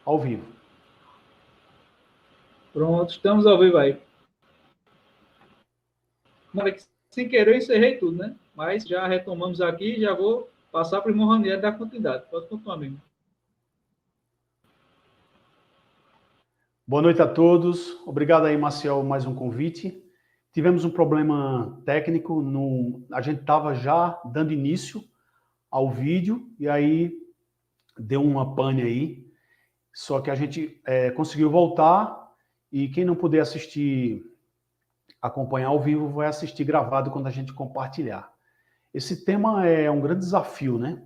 Ao vivo. Pronto, estamos ao vivo aí. Sem querer, eu encerrei tudo, né? Mas já retomamos aqui e já vou passar para o irmão Ranieri dar continuidade. Pode continuar, amigo. Boa noite a todos. Obrigado aí, Maciel, mais um convite. Tivemos um problema técnico. A gente estava já dando início ao vídeo e aí deu uma pane aí. Só que a gente conseguiu voltar e quem não puder acompanhar ao vivo, vai assistir gravado quando a gente compartilhar. Esse tema é um grande desafio, né?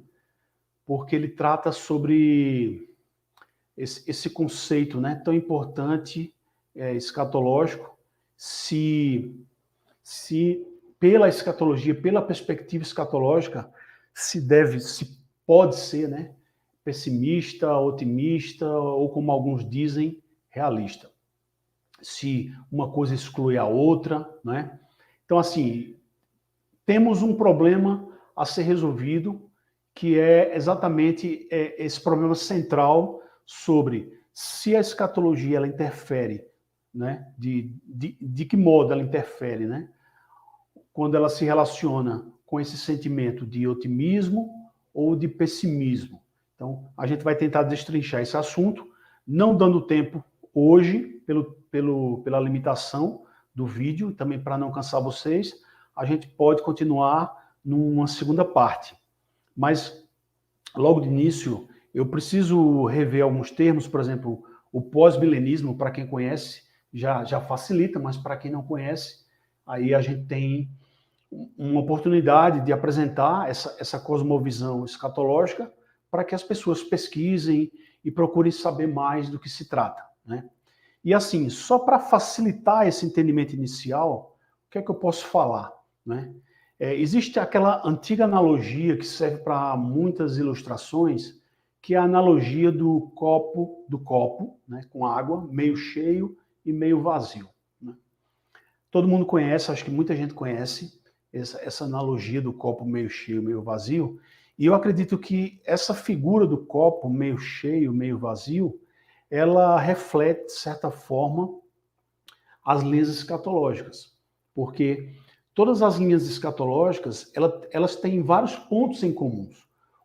Porque ele trata sobre esse conceito, né, tão importante, escatológico, se pela escatologia, pela perspectiva escatológica, se pode ser, né, pessimista, otimista, ou como alguns dizem, realista. Se uma coisa exclui a outra, né? Então, assim, temos um problema a ser resolvido, que é exatamente esse problema central sobre se a escatologia ela interfere, né? De que modo ela interfere, né? Quando ela se relaciona com esse sentimento de otimismo ou de pessimismo. Então, a gente vai tentar destrinchar esse assunto, não dando tempo hoje, pela limitação do vídeo, também para não cansar vocês, a gente pode continuar numa segunda parte. Mas, logo de início, eu preciso rever alguns termos, por exemplo, o pós-milenismo, para quem conhece, já facilita, mas para quem não conhece, aí a gente tem uma oportunidade de apresentar essa cosmovisão escatológica para que as pessoas pesquisem e procurem saber mais do que se trata, né? E assim, só para facilitar esse entendimento inicial, o que é que eu posso falar, né? Existe aquela antiga analogia que serve para muitas ilustrações, que é a analogia do copo, né, com água, meio cheio e meio vazio, né? Todo mundo conhece, acho que muita gente conhece essa analogia do copo meio cheio, meio vazio, e eu acredito que essa figura do copo meio cheio, meio vazio, ela reflete, de certa forma, as linhas escatológicas, porque todas as linhas escatológicas, elas têm vários pontos em comum.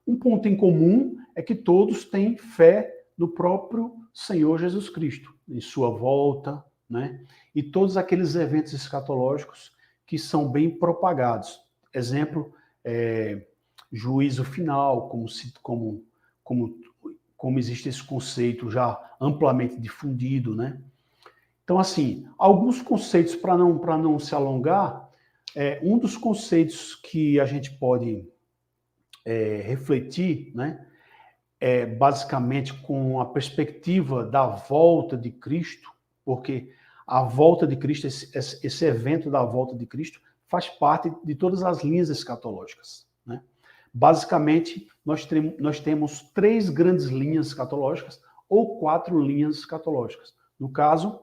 Um ponto em comum é que todos têm fé no próprio Senhor Jesus Cristo, em sua volta, né? E todos aqueles eventos escatológicos que são bem propagados. Exemplo, juízo final, como existe esse conceito já amplamente difundido, né? Então, assim, alguns conceitos, para não se alongar, um dos conceitos que a gente pode refletir, né, basicamente com a perspectiva da volta de Cristo, porque a volta de Cristo, esse evento da volta de Cristo, faz parte de todas as linhas escatológicas, né? Basicamente, nós temos 3 grandes linhas escatológicas ou 4 linhas escatológicas. No caso,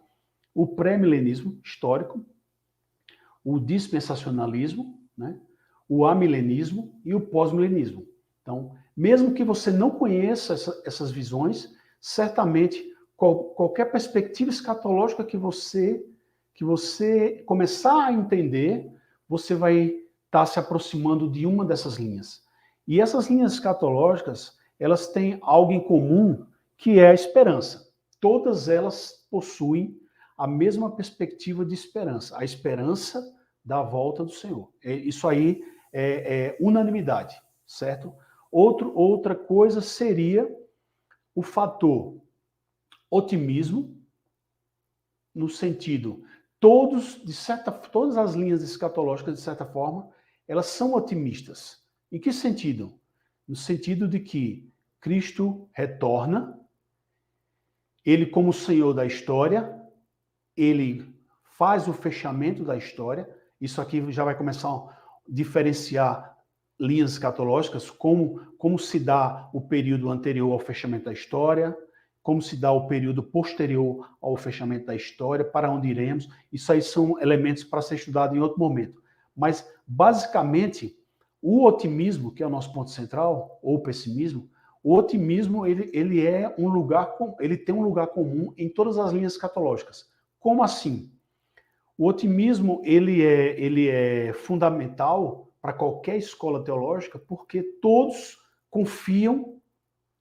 o pré-milenismo histórico, o dispensacionalismo, né, o amilenismo e o pós-milenismo. Então, mesmo que você não conheça essas visões, certamente qualquer perspectiva escatológica que você começar a entender, você vai estar se aproximando de uma dessas linhas. E essas linhas escatológicas, elas têm algo em comum, que é a esperança. Todas elas possuem a mesma perspectiva de esperança, a esperança da volta do Senhor. Isso aí é unanimidade, certo? Outra coisa seria o fator otimismo, no sentido, todas as linhas escatológicas, de certa forma, elas são otimistas. Em que sentido? No sentido de que Cristo retorna, ele como Senhor da história, ele faz o fechamento da história. Isso aqui já vai começar a diferenciar linhas escatológicas, como se dá o período anterior ao fechamento da história, como se dá o período posterior ao fechamento da história, para onde iremos. Isso aí são elementos para ser estudado em outro momento. Mas, basicamente, o otimismo, que é o nosso ponto central, ou o pessimismo, o otimismo ele é um lugar, ele tem um lugar comum em todas as linhas escatológicas. Como assim? O otimismo ele é fundamental para qualquer escola teológica, porque todos confiam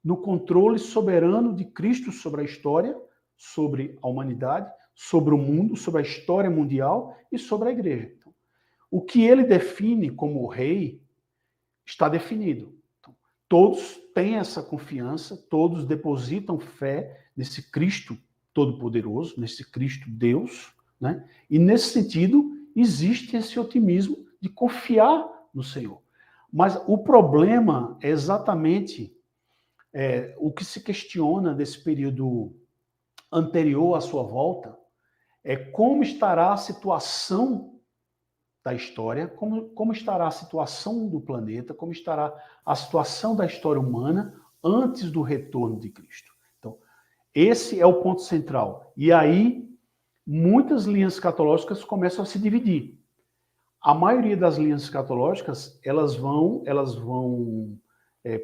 no controle soberano de Cristo sobre a história, sobre a humanidade, sobre o mundo, sobre a história mundial e sobre a igreja. Então, o que ele define como rei está definido. Então, todos têm essa confiança, todos depositam fé nesse Cristo Todo-Poderoso, nesse Cristo Deus, né? E nesse sentido, existe esse otimismo de confiar no Senhor. Mas o problema é exatamente o que se questiona desse período anterior à sua volta, é como estará a situação da história, como estará a situação do planeta, como estará a situação da história humana antes do retorno de Cristo. Então, esse é o ponto central. E aí, muitas linhas escatológicas começam a se dividir. A maioria das linhas escatológicas, elas vão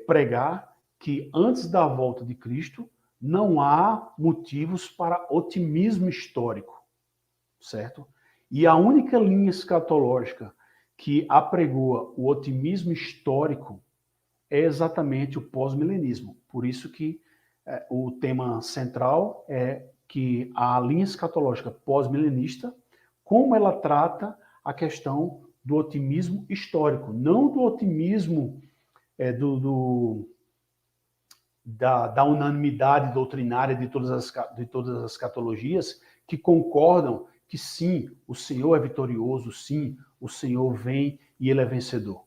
pregar que antes da volta de Cristo não há motivos para otimismo histórico, certo? E a única linha escatológica que apregoa o otimismo histórico é exatamente o pós-milenismo. Por isso que o tema central é que a linha escatológica pós-milenista, como ela trata a questão do otimismo histórico, não do otimismo da unanimidade doutrinária de todas as escatologias que concordam que sim, o Senhor é vitorioso, sim, o Senhor vem e ele é vencedor.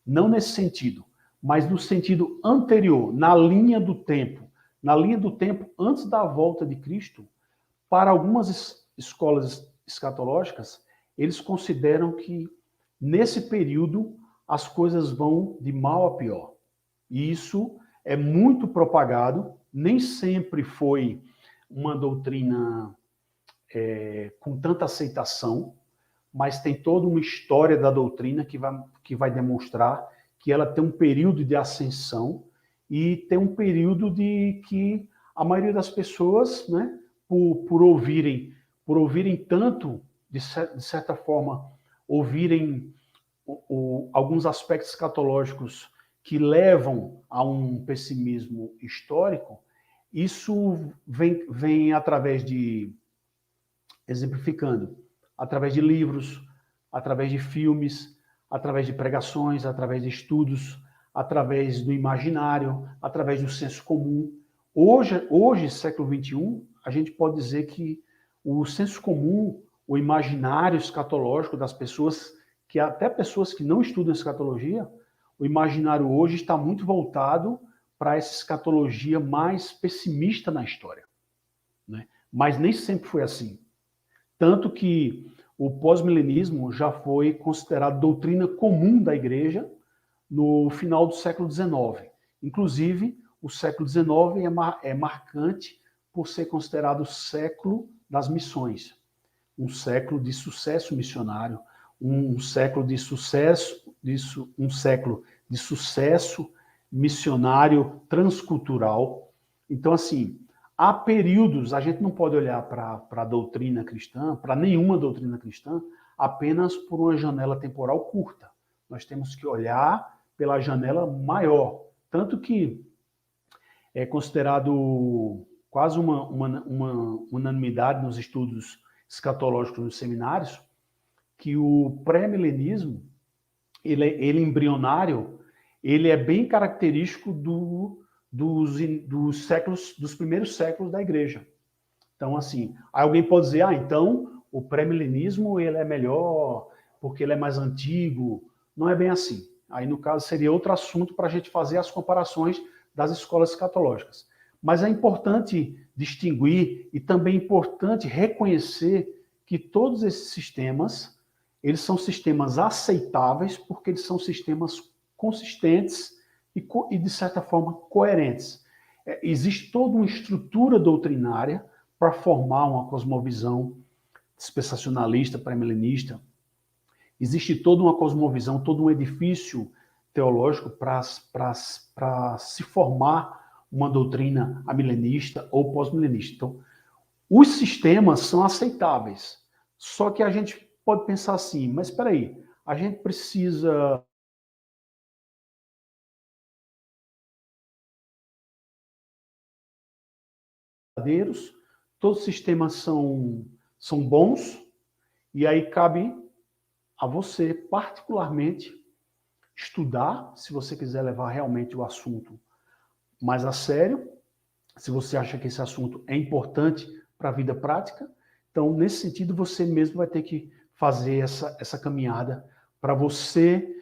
Não nesse sentido, mas no sentido anterior, na linha do tempo antes da volta de Cristo. Para algumas escolas escatológicas, eles consideram que nesse período as coisas vão de mal a pior. E isso é muito propagado, nem sempre foi uma doutrina com tanta aceitação, mas tem toda uma história da doutrina que vai demonstrar que ela tem um período de ascensão e tem um período de que a maioria das pessoas, né, por ouvirem tanto, de certa forma, ouvirem alguns aspectos escatológicos que levam a um pessimismo histórico, isso vem através de, exemplificando, através de livros, através de filmes, através de pregações, através de estudos, através do imaginário, através do senso comum. Hoje, século XXI, a gente pode dizer que o senso comum, o imaginário escatológico das pessoas, que até pessoas que não estudam escatologia, o imaginário hoje está muito voltado para essa escatologia mais pessimista na história, né? Mas nem sempre foi assim. Tanto que o pós-milenismo já foi considerado doutrina comum da igreja no final do século XIX. Inclusive, o século XIX é marcante por ser considerado o século das missões, um século de sucesso missionário, um século de sucesso missionário transcultural. Então, assim, há períodos, a gente não pode olhar para a doutrina cristã, para nenhuma doutrina cristã, apenas por uma janela temporal curta. Nós temos que olhar pela janela maior. Tanto que é considerado quase uma unanimidade nos estudos escatológicos nos seminários, que o pré-milenismo, ele embrionário, ele é bem característico dos primeiros séculos da igreja. Então, assim, alguém pode dizer, então o pré-milenismo ele é melhor porque ele é mais antigo. Não é bem assim. Aí, no caso, seria outro assunto para a gente fazer as comparações das escolas escatológicas. Mas é importante distinguir e também é importante reconhecer que todos esses sistemas, eles são sistemas aceitáveis porque eles são sistemas consistentes e de certa forma, coerentes. Existe toda uma estrutura doutrinária para formar uma cosmovisão dispensacionalista, pré-milenista. Existe toda uma cosmovisão, todo um edifício teológico para se formar uma doutrina amilenista ou pós-milenista. Então, os sistemas são aceitáveis, só que a gente pode pensar assim, mas espera aí, a gente precisa verdadeiros, todos os sistemas são bons, e aí cabe a você, particularmente, estudar, se você quiser levar realmente o assunto mais a sério, se você acha que esse assunto é importante para a vida prática. Então, nesse sentido, você mesmo vai ter que fazer essa caminhada para você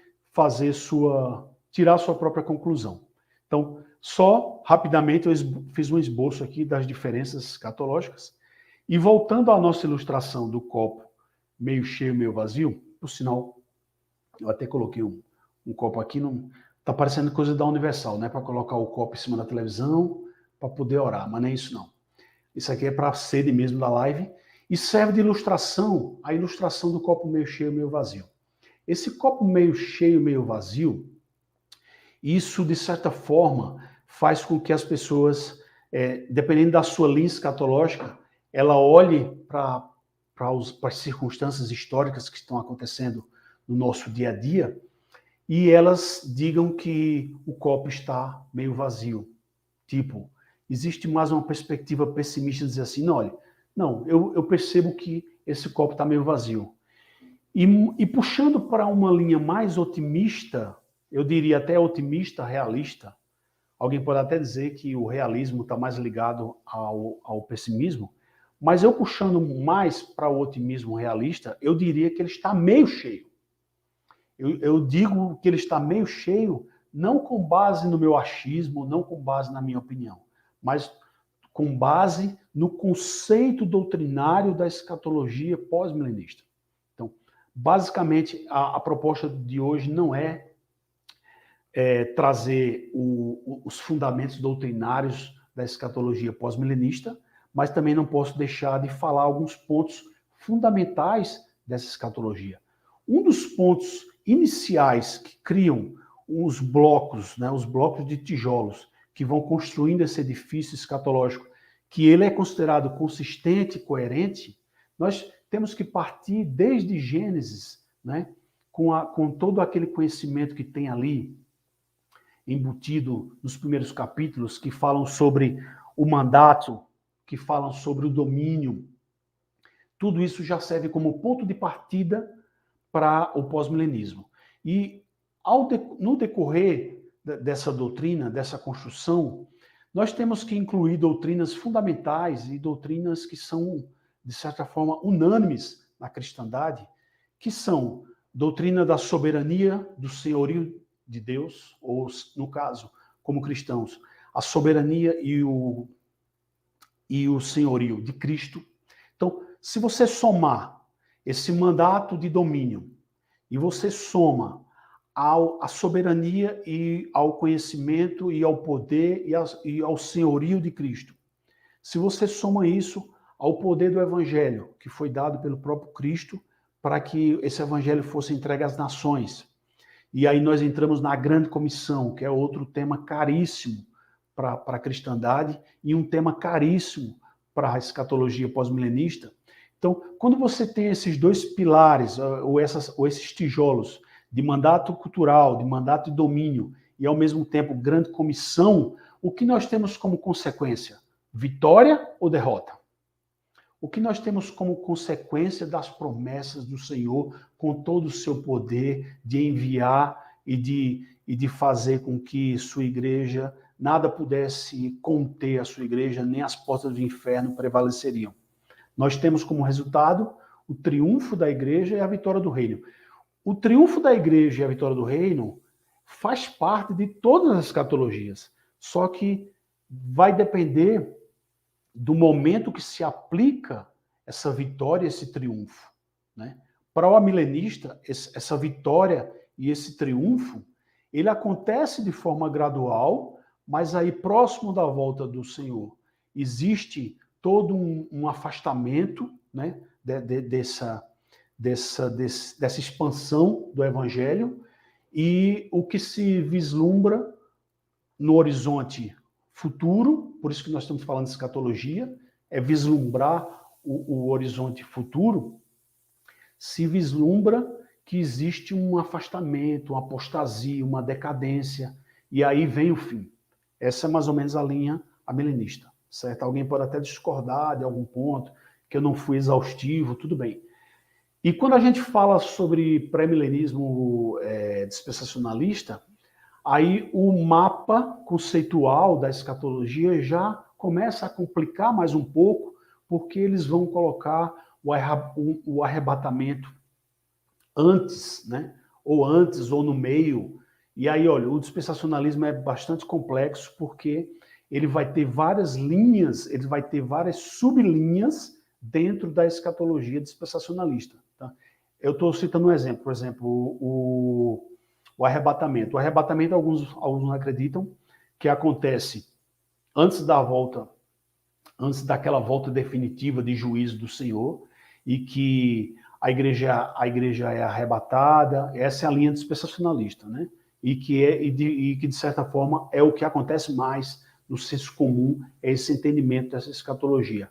tirar a sua própria conclusão. Então, só rapidamente eu fiz um esboço aqui das diferenças escatológicas. E voltando à nossa ilustração do copo meio cheio, meio vazio, por sinal, eu até coloquei um copo aqui, não está parecendo coisa da Universal, né? Para colocar o copo em cima da televisão, para poder orar, mas não é isso não. Isso aqui é para a sede mesmo da live e serve de ilustração, a ilustração do copo meio cheio, meio vazio. Esse copo meio cheio, meio vazio, isso de certa forma faz com que as pessoas, dependendo da sua linha escatológica, ela olhe para as circunstâncias históricas que estão acontecendo no nosso dia a dia e elas digam que o copo está meio vazio. Tipo, existe mais uma perspectiva pessimista de dizer assim, não, olha, não, eu percebo que esse copo está meio vazio. E puxando para uma linha mais otimista, eu diria até otimista, realista, alguém pode até dizer que o realismo está mais ligado ao pessimismo, mas eu puxando mais para o otimismo realista, eu diria que ele está meio cheio. Eu digo que ele está meio cheio, não com base no meu achismo, não com base na minha opinião, mas com base no conceito doutrinário da escatologia pós-milenista. Então, basicamente, a proposta de hoje não é trazer os fundamentos doutrinários da escatologia pós-milenista, mas também não posso deixar de falar alguns pontos fundamentais dessa escatologia. Um dos pontos iniciais que criam os blocos de tijolos que vão construindo esse edifício escatológico, que ele é considerado consistente e coerente, nós temos que partir desde Gênesis, né, com todo aquele conhecimento que tem ali embutido nos primeiros capítulos, que falam sobre o mandato, que falam sobre o domínio. Tudo isso já serve como ponto de partida para o pós-milenismo. E no decorrer dessa doutrina, dessa construção, nós temos que incluir doutrinas fundamentais e doutrinas que são, de certa forma, unânimes na cristandade, que são doutrina da soberania, do senhorio de Deus, ou, no caso, como cristãos, a soberania e o senhorio de Cristo. Então, se você somar esse mandato de domínio e você soma à soberania e ao conhecimento e ao poder e ao senhorio de Cristo, se você soma isso ao poder do evangelho que foi dado pelo próprio Cristo para que esse evangelho fosse entregue às nações, e aí nós entramos na grande comissão, que é outro tema caríssimo para a cristandade e um tema caríssimo para a escatologia pós-milenista. Então, quando você tem esses dois pilares, ou esses tijolos de mandato cultural, de mandato de domínio, e ao mesmo tempo grande comissão, o que nós temos como consequência? Vitória ou derrota? O que nós temos como consequência das promessas do Senhor, com todo o seu poder de enviar e de fazer com que sua igreja, nada pudesse conter a sua igreja, nem as portas do inferno prevaleceriam. Nós temos como resultado o triunfo da igreja e a vitória do reino. O triunfo da igreja e a vitória do reino faz parte de todas as escatologias, só que vai depender do momento que se aplica essa vitória, esse triunfo, né? Para o amilenista, essa vitória e esse triunfo, ele acontece de forma gradual, mas aí próximo da volta do Senhor existe todo um afastamento, né, dessa expansão do evangelho, e o que se vislumbra no horizonte futuro, por isso que nós estamos falando de escatologia, é vislumbrar o horizonte futuro, se vislumbra que existe um afastamento, uma apostasia, uma decadência, e aí vem o fim. Essa é mais ou menos a linha amilenista, certo? Alguém pode até discordar de algum ponto, que eu não fui exaustivo, tudo bem. E quando a gente fala sobre pré-milenismo dispensacionalista, aí o mapa conceitual da escatologia já começa a complicar mais um pouco, porque eles vão colocar o arrebatamento antes, né? Ou antes, ou no meio. E aí, olha, o dispensacionalismo é bastante complexo, porque ele vai ter várias linhas, ele vai ter várias sublinhas dentro da escatologia dispensacionalista. Tá? Eu estou citando um exemplo, por exemplo, o arrebatamento. O arrebatamento, alguns acreditam que acontece antes da volta, antes daquela volta definitiva de juízo do Senhor, e que a igreja é arrebatada. Essa é a linha dispensacionalista, né? E que de certa forma é o que acontece mais no senso comum, é esse entendimento dessa escatologia.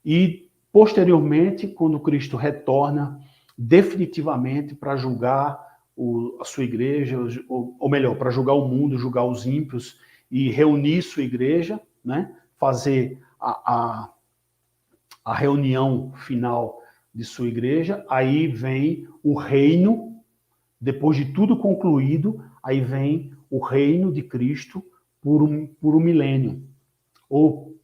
E posteriormente, quando Cristo retorna definitivamente para julgar a sua igreja, ou melhor, para julgar o mundo, julgar os ímpios e reunir sua igreja, né? Fazer a reunião final de sua igreja, aí vem o reino, depois de tudo concluído, aí vem o reino de Cristo por um milênio, ou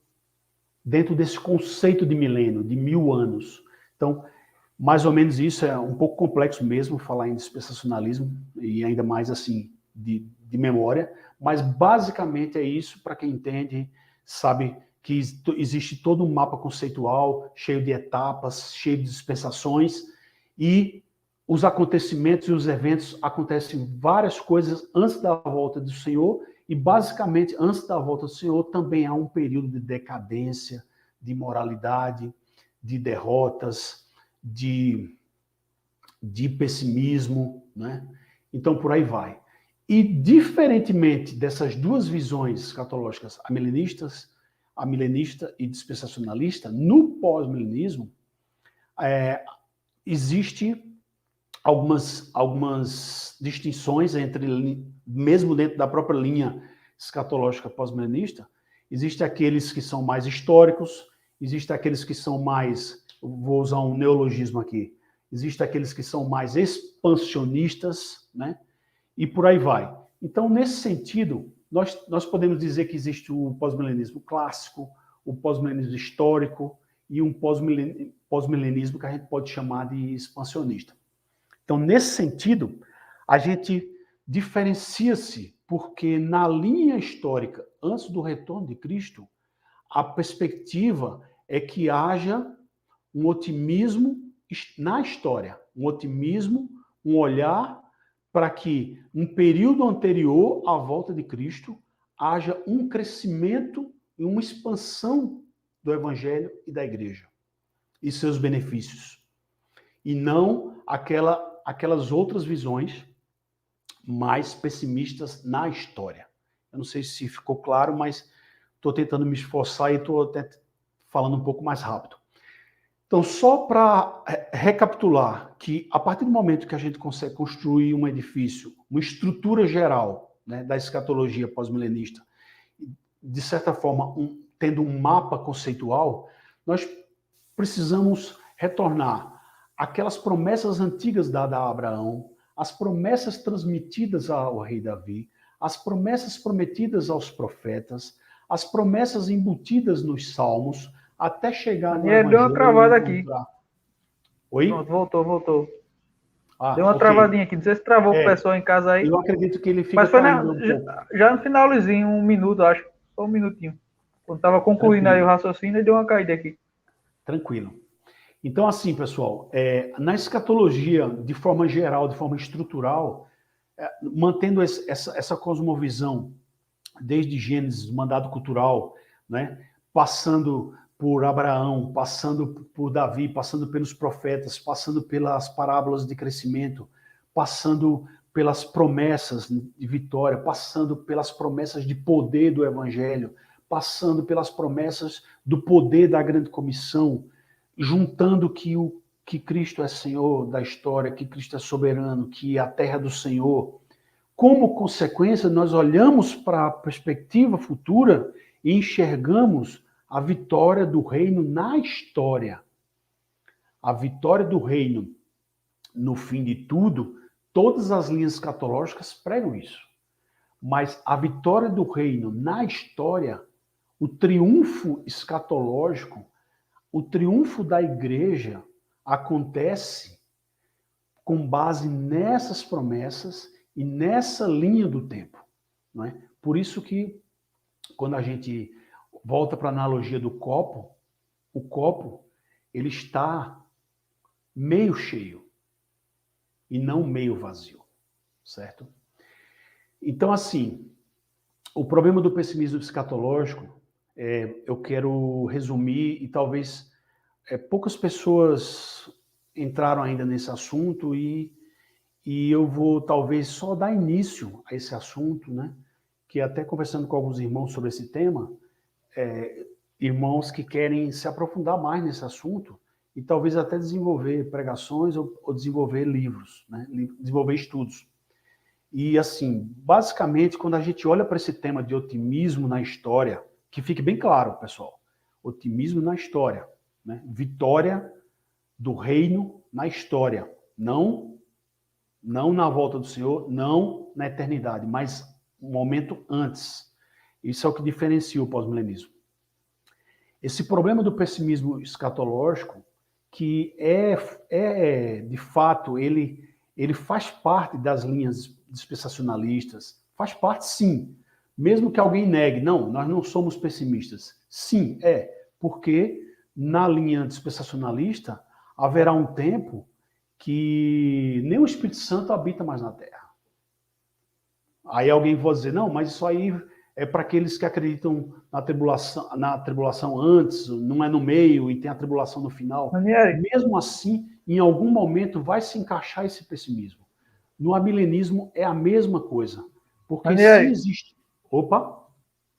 dentro desse conceito de milênio, de 1000 anos. Então, mais ou menos isso, é um pouco complexo mesmo falar em dispensacionalismo, e ainda mais assim, de memória, mas basicamente é isso, para quem entende, sabe que existe todo um mapa conceitual, cheio de etapas, cheio de dispensações, e os acontecimentos e os eventos acontecem várias coisas antes da volta do Senhor, e basicamente antes da volta do Senhor também há um período de decadência, de imoralidade, de derrotas, de pessimismo, né? Então por aí vai. E diferentemente dessas duas visões escatológicas, a milenista e dispensacionalista, no pós-milenismo, existe algumas distinções entre, mesmo dentro da própria linha escatológica pós-milenista, existem aqueles que são mais históricos, existem aqueles que são mais, vou usar um neologismo aqui, existem aqueles que são mais expansionistas, né? E por aí vai. Então, nesse sentido, nós podemos dizer que existe o pós-milenismo clássico, o pós-milenismo histórico e um pós-milenismo que a gente pode chamar de expansionista. Então, nesse sentido, a gente diferencia-se porque na linha histórica, antes do retorno de Cristo, a perspectiva é que haja um otimismo na história, um otimismo, um olhar para que, um período anterior à volta de Cristo, haja um crescimento e uma expansão do Evangelho e da Igreja e seus benefícios. E não aquelas outras visões mais pessimistas na história. Eu não sei se ficou claro, mas estou tentando me esforçar e estou até falando um pouco mais rápido. Então, só para recapitular, que a partir do momento que a gente consegue construir um edifício, uma estrutura geral, né, da escatologia pós-milenista, de certa forma, tendo um mapa conceitual, nós precisamos retornar aquelas promessas antigas dadas a Abraão, as promessas transmitidas ao rei Davi, as promessas prometidas aos profetas, as promessas embutidas nos salmos, até chegar no Evangelho. Deu uma travada aqui. Oi? Pronto, voltou. Deu uma okay. travadinha aqui. Não sei se travou o pessoal em casa aí. Eu acredito que ele fica mas foi já no finalzinho, 1 minuto, acho. Só 1 minutinho. Quando estava concluindo Tranquilo. Aí o raciocínio, ele deu uma caída aqui. Tranquilo. Então, assim, pessoal, na escatologia, de forma geral, de forma estrutural, mantendo essa cosmovisão, desde Gênesis, mandado cultural, né, passando por Abraão, passando por Davi, passando pelos profetas, passando pelas parábolas de crescimento, passando pelas promessas de vitória, passando pelas promessas de poder do Evangelho, passando pelas promessas do poder da grande comissão, juntando que Cristo é Senhor da história, que Cristo é soberano, que a terra é do Senhor. Como consequência, nós olhamos para a perspectiva futura e enxergamos a vitória do reino na história. A vitória do reino, no fim de tudo, todas as linhas escatológicas pregam isso. Mas a vitória do reino na história, o triunfo escatológico, o triunfo da igreja acontece com base nessas promessas e nessa linha do tempo. Não é? Por isso que, quando a gente volta para a analogia do copo, o copo ele está meio cheio e não meio vazio, certo? Então, assim, o problema do pessimismo escatológico, eu quero resumir, e talvez poucas pessoas entraram ainda nesse assunto, e eu vou talvez só dar início a esse assunto, né? Que até conversando com alguns irmãos sobre esse tema, irmãos que querem se aprofundar mais nesse assunto, e talvez até desenvolver pregações ou desenvolver livros, né? Desenvolver estudos. E assim, basicamente, quando a gente olha para esse tema de otimismo na história, que fique bem claro, pessoal, otimismo na história, né? Vitória do reino na história, não na volta do Senhor, não na eternidade, mas um momento antes. Isso é o que diferencia o pós-milenismo. Esse problema do pessimismo escatológico, que de fato, ele faz parte das linhas dispensacionalistas, faz parte sim, mesmo que alguém negue, não, nós não somos pessimistas. Sim, porque na linha dispensacionalista haverá um tempo que nem o Espírito Santo habita mais na Terra. Aí alguém vai dizer, não, mas isso aí é para aqueles que acreditam na tribulação antes, não é no meio e tem a tribulação no final. Ranieri, Mesmo assim, em algum momento vai se encaixar esse pessimismo. No amilenismo é a mesma coisa. Porque Ranieri, se existe... Opa!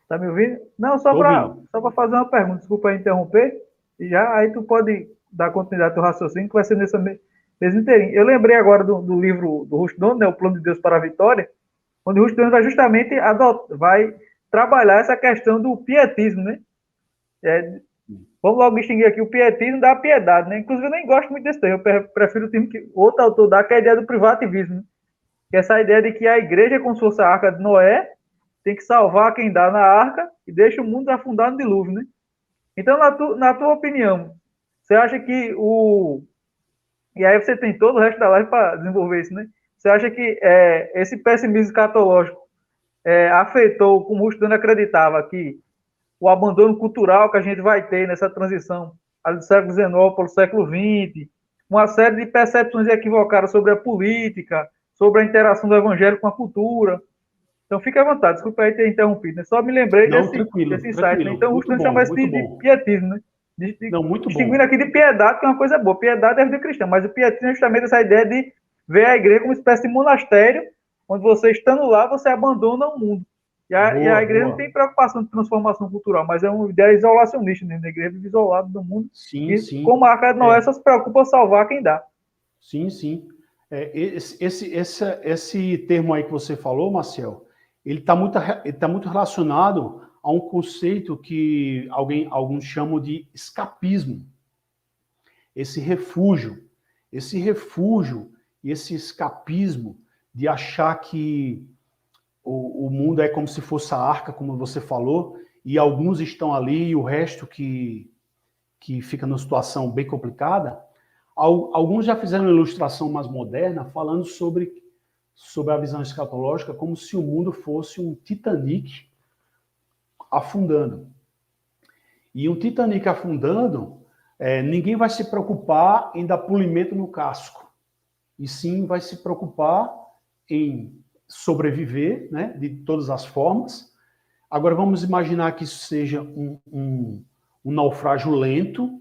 tá me ouvindo? Não, só Tô para ouvindo. fazer uma pergunta, desculpa interromper, e já aí tu pode dar continuidade ao teu raciocínio, que vai ser nessa mesma inteirinha. Eu lembrei agora do livro do Rushdon, né, O Plano de Deus para a Vitória, onde o Rushdon vai justamente vai trabalhar essa questão do pietismo, né? Vamos logo distinguir aqui o pietismo da piedade, né? Inclusive, eu nem gosto muito desse termo, eu prefiro o termo que outro autor dá, que é a ideia do privativismo, né? Que é essa ideia de que a igreja é como se fosse a arca de Noé, tem que salvar quem dá na arca e deixa o mundo afundar no dilúvio, né? Então, na tua opinião, você acha que E aí você tem todo o resto da live para desenvolver isso, né? Você acha que esse pessimismo escatológico afetou, como o Rustano acreditava, que o abandono cultural que a gente vai ter nessa transição do século XIX para o século XX, uma série de percepções equivocadas sobre a política, sobre a interação do evangelho com a cultura. Então, fique à vontade, desculpa aí ter interrompido, né? Só me lembrei Não, desse insight, tranquilo. né? Então, o Muito Rustano chama bom, isso muito de bom. pietismo, né? Não, muito Distinguindo bom. aqui de piedade, que é uma coisa boa. Piedade é a vida cristã, mas o pietismo é justamente essa ideia de ver a igreja como uma espécie de monastério, onde você, estando lá, você abandona o mundo. E a igreja não tem preocupação de transformação cultural, mas é uma ideia isolacionista, né? A igreja vive isolada do mundo. Sim, E, sim. como a arca de Noé, só se preocupa em salvar quem dá. Sim, sim. Esse termo aí que você falou, Marcel, ele está muito relacionado a um conceito que alguns chamam de escapismo. Esse refúgio e esse escapismo de achar que o mundo é como se fosse a arca, como você falou, e alguns estão ali e o resto que fica numa situação bem complicada. Alguns já fizeram uma ilustração mais moderna falando sobre a visão escatológica como se o mundo fosse um Titanic afundando. E um Titanic afundando, ninguém vai se preocupar em dar polimento no casco. E sim vai se preocupar em sobreviver, né, de todas as formas. Agora vamos imaginar que isso seja um naufrágio lento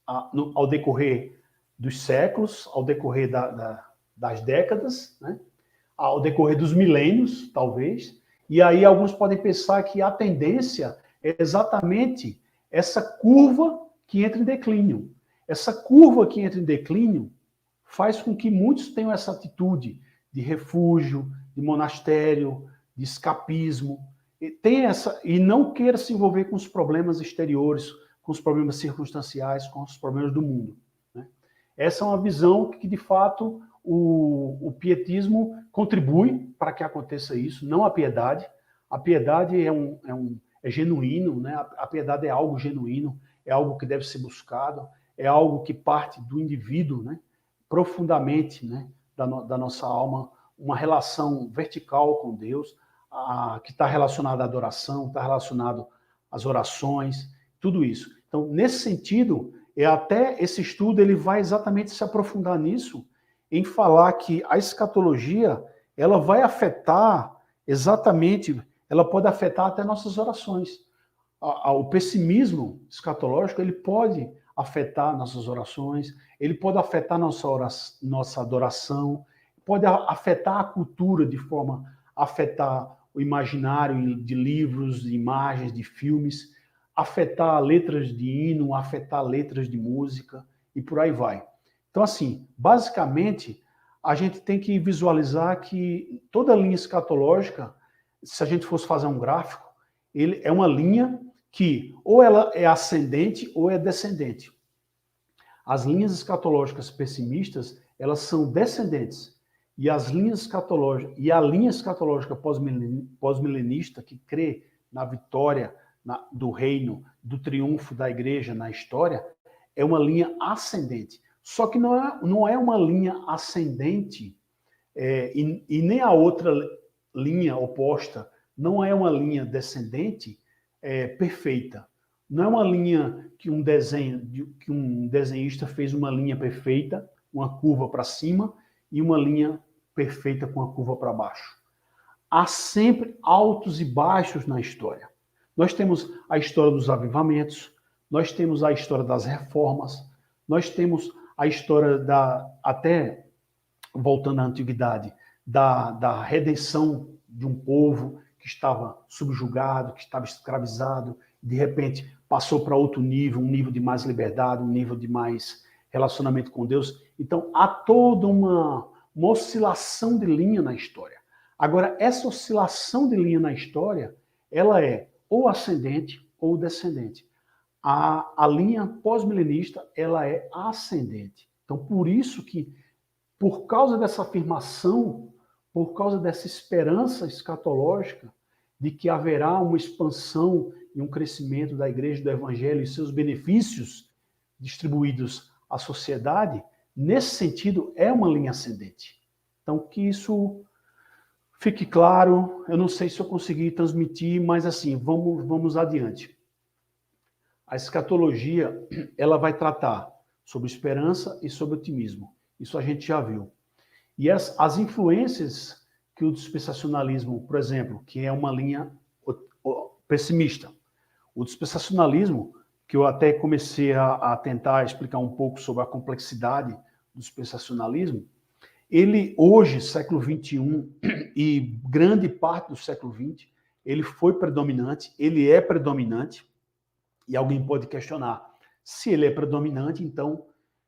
ao decorrer dos séculos, ao decorrer das décadas, né? ao decorrer dos milênios, talvez, e aí alguns podem pensar que a tendência é exatamente essa curva que entra em declínio. Essa curva que entra em declínio faz com que muitos tenham essa atitude de refúgio, de monastério, de escapismo, e não queira se envolver com os problemas exteriores, com os problemas circunstanciais, com os problemas do mundo. Né? Essa é uma visão que, de fato, o pietismo contribui para que aconteça isso, não a piedade. A piedade é genuíno, né? A piedade é algo genuíno, é algo que deve ser buscado, é algo que parte do indivíduo, né? Profundamente, né? da nossa alma, uma relação vertical com Deus, que está relacionada à adoração, está relacionado às orações, tudo isso. Então, nesse sentido, até esse estudo ele vai exatamente se aprofundar nisso, em falar que a escatologia ela vai afetar exatamente, ela pode afetar até nossas orações. O pessimismo escatológico ele pode afetar nossas orações, ele pode afetar nossa adoração, pode afetar a cultura de forma a afetar o imaginário de livros, de imagens, de filmes, afetar letras de hino, afetar letras de música e por aí vai. Então, assim, basicamente, a gente tem que visualizar que toda linha escatológica, se a gente fosse fazer um gráfico, ele é uma linha que ou ela é ascendente ou é descendente. As linhas escatológicas pessimistas, elas são descendentes. E as linhas escatológicas, e a linha escatológica pós-milenista, que crê na vitória do reino, do triunfo da igreja na história, é uma linha ascendente. Só que não é uma linha ascendente, e nem a outra linha oposta não é uma linha descendente perfeita. Não é uma linha que um desenhista fez uma linha perfeita, uma curva para cima, e uma linha perfeita com a curva para baixo. Há sempre altos e baixos na história. Nós temos a história dos avivamentos, nós temos a história das reformas, nós temos a história até voltando à antiguidade, da redenção de um povo que estava subjugado, que estava escravizado, de repente passou para outro nível, um nível de mais liberdade, um nível de mais relacionamento com Deus. Então, há toda uma oscilação de linha na história. Agora, essa oscilação de linha na história, ela é ou ascendente ou descendente. A linha pós-milenista, ela é ascendente. Então, por isso que, por causa dessa afirmação, por causa dessa esperança escatológica de que haverá uma expansão e um crescimento da igreja do evangelho e seus benefícios distribuídos à sociedade, nesse sentido, é uma linha ascendente. Então, que isso fique claro. Eu não sei se eu consegui transmitir, mas assim, vamos adiante. A escatologia, ela vai tratar sobre esperança e sobre otimismo. Isso a gente já viu. E as influências que o dispensacionalismo, por exemplo, que é uma linha pessimista. O dispensacionalismo, que eu até comecei a tentar explicar um pouco sobre a complexidade do dispensacionalismo, ele hoje, século XXI e grande parte do século XX, ele foi predominante, ele é predominante, e alguém pode questionar, se ele é predominante, então,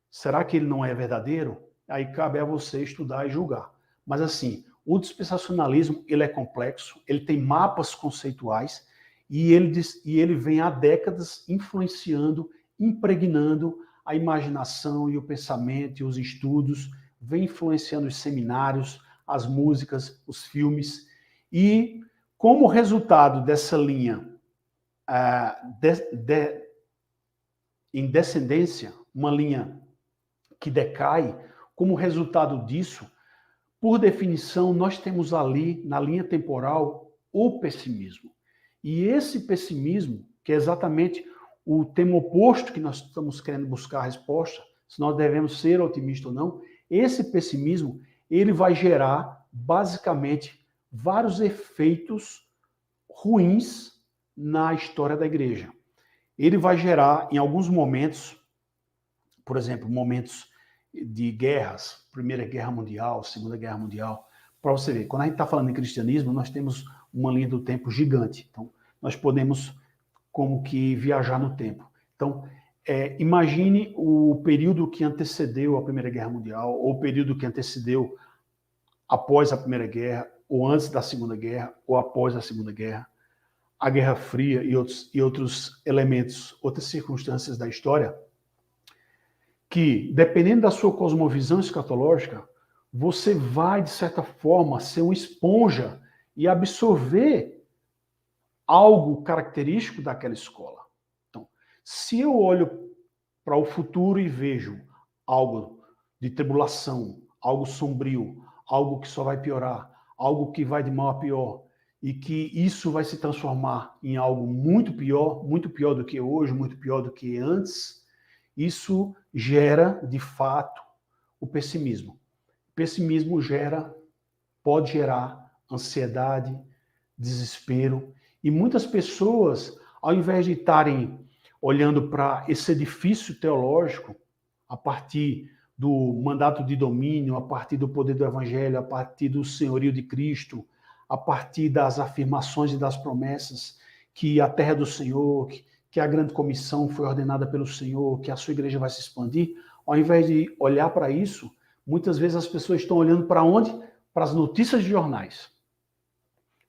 será que ele não é verdadeiro? Aí cabe a você estudar e julgar. Mas assim, o dispensacionalismo, ele é complexo, ele tem mapas conceituais, e ele vem há décadas influenciando, impregnando a imaginação e o pensamento e os estudos, vem influenciando os seminários, as músicas, os filmes, e como resultado dessa linha em descendência, uma linha que decai, como resultado disso, por definição, nós temos ali, na linha temporal, o pessimismo. E esse pessimismo, que é exatamente o tema oposto que nós estamos querendo buscar a resposta, se nós devemos ser otimistas ou não, esse pessimismo, ele vai gerar, basicamente, vários efeitos ruins na história da igreja. Ele vai gerar, em alguns momentos, por exemplo, momentos de guerras, Primeira Guerra Mundial, Segunda Guerra Mundial, para você ver, quando a gente está falando em cristianismo, nós temos uma linha do tempo gigante. Então, nós podemos como que viajar no tempo. Então, imagine o período que antecedeu a Primeira Guerra Mundial, ou o período que antecedeu após a Primeira Guerra, ou antes da Segunda Guerra, ou após a Segunda Guerra, a Guerra Fria e outros elementos, outras circunstâncias da história, que, dependendo da sua cosmovisão escatológica, você vai, de certa forma, ser uma esponja e absorver algo característico daquela escola. Então, se eu olho para o futuro e vejo algo de tribulação, algo sombrio, algo que só vai piorar, algo que vai de mal a pior, e que isso vai se transformar em algo muito pior do que hoje, muito pior do que antes, isso gera, de fato, o pessimismo. O pessimismo pode gerar ansiedade, desespero, e muitas pessoas, ao invés de estarem olhando para esse edifício teológico, a partir do mandato de domínio, a partir do poder do evangelho, a partir do senhorio de Cristo, a partir das afirmações e das promessas, que a terra é do Senhor, que a grande comissão foi ordenada pelo Senhor, que a sua igreja vai se expandir, ao invés de olhar para isso, muitas vezes as pessoas estão olhando para onde? Para as notícias de jornais.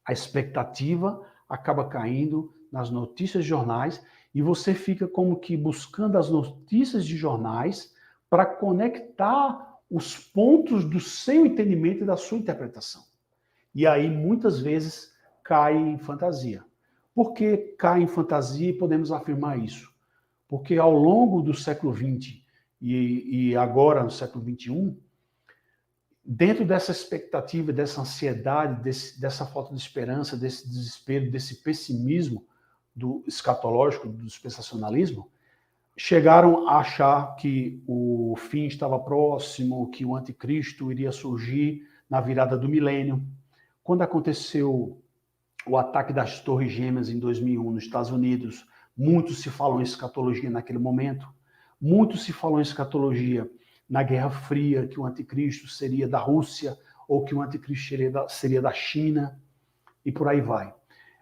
A expectativa acaba caindo nas notícias de jornais e você fica como que buscando as notícias de jornais para conectar os pontos do seu entendimento e da sua interpretação. E aí, muitas vezes, cai em fantasia. Por que cai em fantasia e podemos afirmar isso? Porque ao longo do século XX e agora no século XXI, dentro dessa expectativa, dessa ansiedade, dessa falta de esperança, desse desespero, desse pessimismo do escatológico, do dispensacionalismo, chegaram a achar que o fim estava próximo, que o anticristo iria surgir na virada do milênio. Quando aconteceu o ataque das Torres Gêmeas em 2001 nos Estados Unidos, muito se falou em escatologia naquele momento, muito se falou em escatologia na Guerra Fria, que o anticristo seria da Rússia, ou que o anticristo seria da China, e por aí vai.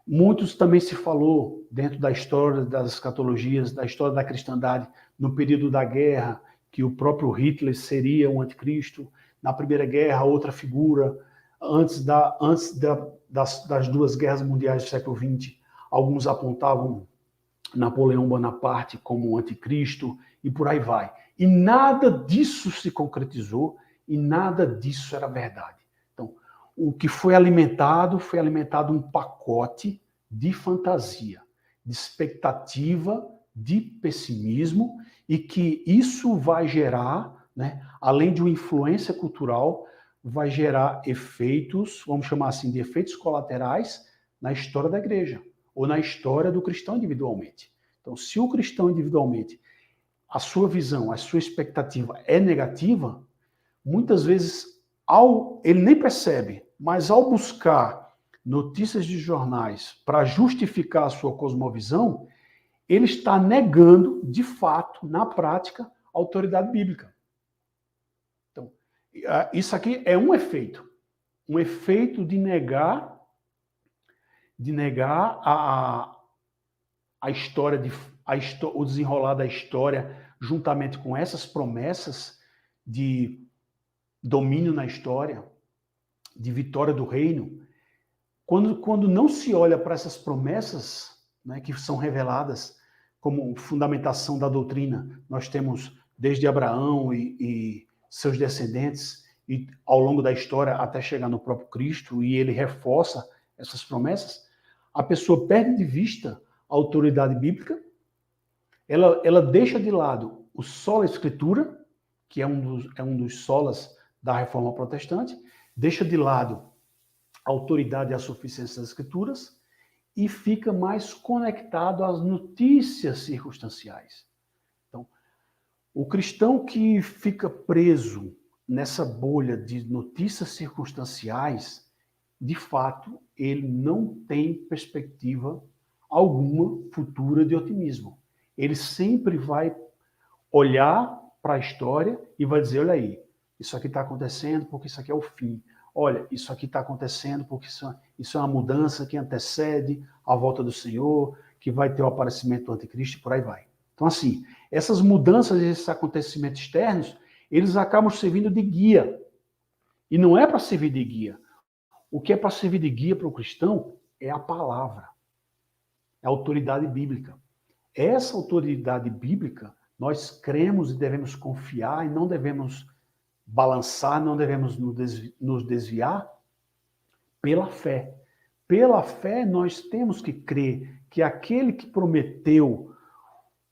Muitos também se falou, dentro da história das escatologias, da história da cristandade, no período da guerra, que o próprio Hitler seria o anticristo, na Primeira Guerra, outra figura, antes das duas guerras mundiais do século XX, alguns apontavam Napoleão Bonaparte como o anticristo, e por aí vai. E nada disso se concretizou, e nada disso era verdade. Então, o que foi alimentado um pacote de fantasia, de expectativa, de pessimismo, e que isso vai gerar, né, além de uma influência cultural, vai gerar efeitos, vamos chamar assim, de efeitos colaterais na história da igreja, ou na história do cristão individualmente. Então, se o cristão individualmente, a sua visão, a sua expectativa é negativa, muitas vezes ele nem percebe, mas ao buscar notícias de jornais para justificar a sua cosmovisão, ele está negando, de fato, na prática, a autoridade bíblica. Então, isso aqui é um efeito de negar a história, o desenrolar da história, juntamente com essas promessas de domínio na história, de vitória do reino. Quando não se olha para essas promessas, né, que são reveladas como fundamentação da doutrina, nós temos desde Abraão e seus descendentes, e ao longo da história até chegar no próprio Cristo, e ele reforça essas promessas, a pessoa perde de vista a autoridade bíblica, ela deixa de lado o sola escritura, que é um dos solas da Reforma Protestante, deixa de lado a autoridade e a suficiência das escrituras e fica mais conectado às notícias circunstanciais. Então, o cristão que fica preso nessa bolha de notícias circunstanciais, de fato, ele não tem perspectiva alguma futura de otimismo. Ele sempre vai olhar para a história e vai dizer, olha aí, isso aqui está acontecendo porque isso aqui é o fim. olha, isso aqui está acontecendo porque isso é uma mudança que antecede a volta do Senhor, que vai ter o aparecimento do anticristo e por aí vai. Então, assim, essas mudanças, esses acontecimentos externos, eles acabam servindo de guia. E não é para servir de guia. O que é para servir de guia para o cristão é a palavra, é a autoridade bíblica. Essa autoridade bíblica, nós cremos e devemos confiar e não devemos balançar, não devemos nos desviar pela fé. Pela fé, nós temos que crer que aquele que prometeu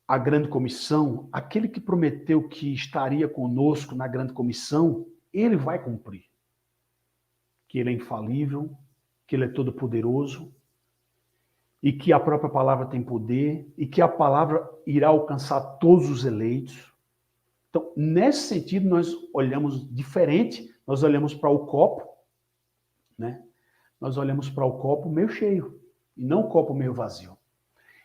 a grande comissão, aquele que prometeu que estaria conosco na grande comissão, ele vai cumprir. Que ele é infalível, que ele é todo-poderoso, e que a própria palavra tem poder, e que a palavra irá alcançar todos os eleitos. Então, nesse sentido, nós olhamos diferente, nós olhamos para o copo, né? Nós olhamos para o copo meio cheio, e não o copo meio vazio.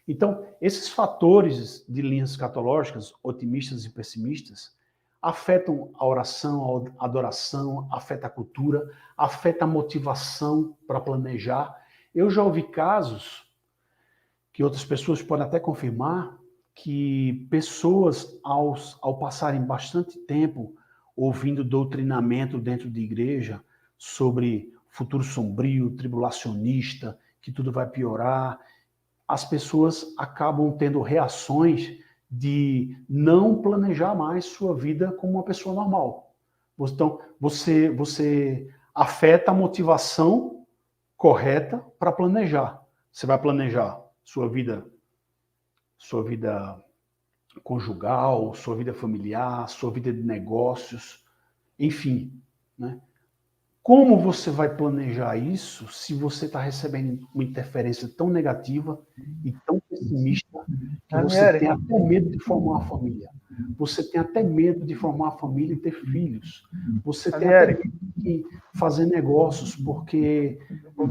Então, esses fatores de linhas escatológicas, otimistas e pessimistas, afetam a oração, a adoração, afeta a cultura, afeta a motivação para planejar. Eu já ouvi casos que outras pessoas podem até confirmar, que pessoas, ao passarem bastante tempo ouvindo doutrinamento dentro de igreja sobre futuro sombrio, tribulacionista, que tudo vai piorar, as pessoas acabam tendo reações de não planejar mais sua vida como uma pessoa normal. Então, você afeta a motivação correta para planejar. Você vai planejar sua vida conjugal, sua vida familiar, sua vida de negócios, enfim, né? Como você vai planejar isso se você está recebendo uma interferência tão negativa e tão pessimista que você tem até medo de formar uma família? Você tem até medo de formar uma família e ter filhos. Você tem até medo de fazer negócios, porque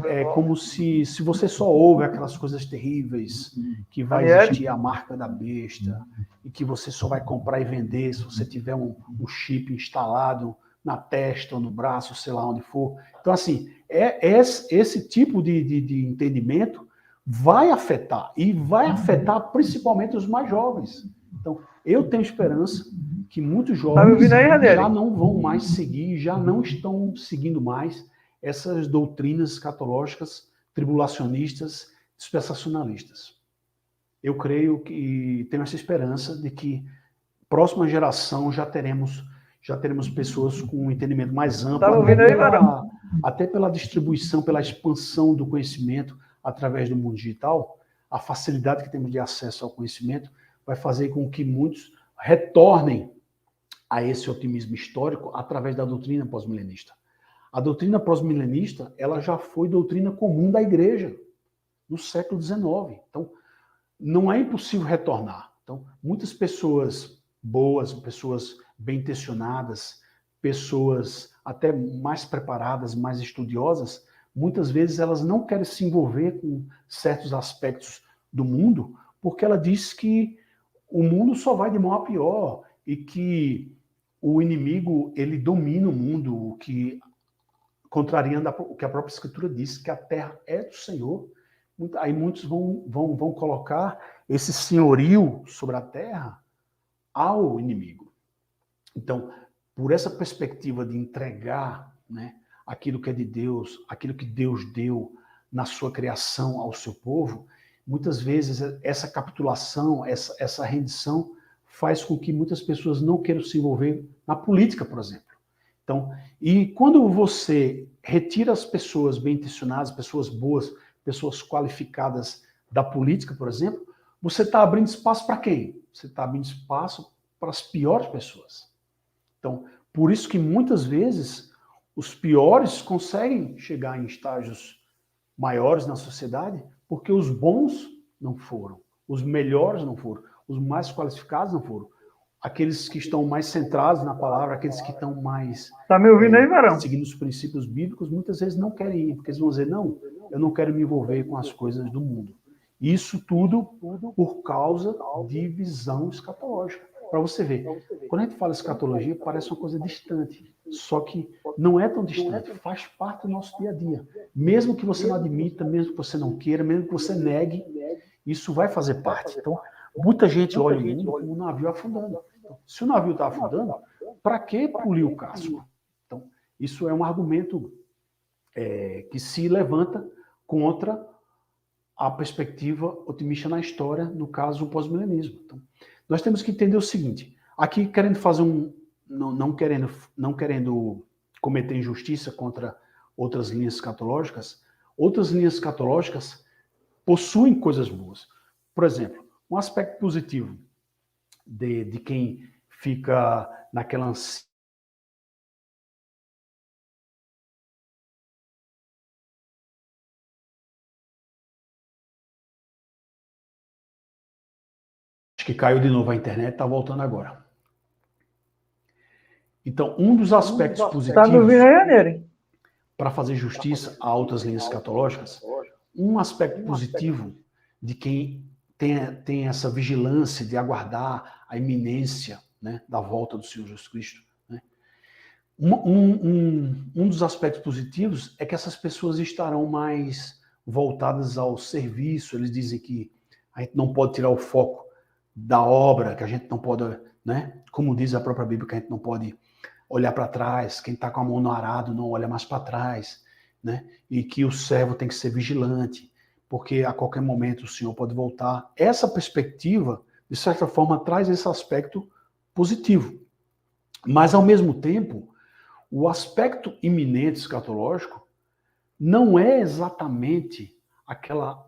é como se você só ouve aquelas coisas terríveis, que vai existir a marca da besta, e que você só vai comprar e vender se você tiver um chip instalado na testa ou no braço, sei lá onde for. Então, assim, esse tipo de entendimento vai afetar, e vai afetar principalmente os mais jovens. Então, eu tenho esperança que muitos jovens já não vão mais seguir, já não estão seguindo mais essas doutrinas escatológicas, tribulacionistas, dispensacionalistas. Eu creio que tenho essa esperança de que próxima geração já teremos pessoas com um entendimento mais amplo, até pela distribuição, pela expansão do conhecimento através do mundo digital. A facilidade que temos de acesso ao conhecimento vai fazer com que muitos retornem a esse otimismo histórico através da doutrina pós-milenista. A doutrina pós-milenista, ela já foi doutrina comum da igreja no século XIX. Então, não é impossível retornar. Então, muitas pessoas boas, pessoas bem-intencionadas, pessoas até mais preparadas, mais estudiosas, muitas vezes elas não querem se envolver com certos aspectos do mundo, porque ela diz que o mundo só vai de mal a pior e que o inimigo, ele domina o mundo, o que contrariando o que a própria Escritura diz, que a terra é do Senhor. Aí muitos vão colocar esse senhorio sobre a terra ao inimigo. Então, por essa perspectiva de entregar, né, aquilo que é de Deus, aquilo que Deus deu na sua criação ao seu povo, muitas vezes essa capitulação, essa rendição faz com que muitas pessoas não queiram se envolver na política, por exemplo. Então, e quando você retira as pessoas bem-intencionadas, pessoas boas, pessoas qualificadas da política, por exemplo, você está abrindo espaço para quem? Você está abrindo espaço para as piores pessoas. Então, por isso que muitas vezes os piores conseguem chegar em estágios maiores na sociedade, porque os bons não foram, os melhores não foram, os mais qualificados não foram. Aqueles que estão mais centrados na palavra, aqueles que estão mais... Tá me ouvindo aí, Varão? Seguindo os princípios bíblicos, muitas vezes não querem ir, porque eles vão dizer, não, eu não quero me envolver com as coisas do mundo. Isso tudo por causa de visão escatológica. Para você ver, quando a gente fala escatologia, parece uma coisa distante. Só que não é tão distante, faz parte do nosso dia a dia. Mesmo que você não admita, mesmo que você não queira, mesmo que você negue, isso vai fazer parte. Então, muita gente olha o mundo como um navio afundando. Então, se o navio está afundando, para que polir o casco? Então, isso é um argumento que se levanta contra a perspectiva otimista na história, no caso, o pós-milenismo. Então, nós temos que entender o seguinte, aqui querendo fazer não querendo cometer injustiça contra outras linhas escatológicas possuem coisas boas. Por exemplo, um aspecto positivo de quem fica naquela ansiedade que caiu de novo a internet, está voltando agora. Então, um dos aspectos positivos para fazer justiça a outras linhas escatológicas, um aspecto positivo de quem tem essa vigilância de aguardar a iminência, né, da volta do Senhor Jesus Cristo. Né? Um dos aspectos positivos é que essas pessoas estarão mais voltadas ao serviço. Eles dizem que a gente não pode tirar o foco da obra, que a gente não pode, né? Como diz a própria Bíblia, que a gente não pode olhar para trás, quem está com a mão no arado não olha mais para trás, né? E que o servo tem que ser vigilante, porque a qualquer momento o Senhor pode voltar. Essa perspectiva, de certa forma, traz esse aspecto positivo. Mas, ao mesmo tempo, o aspecto iminente escatológico não é exatamente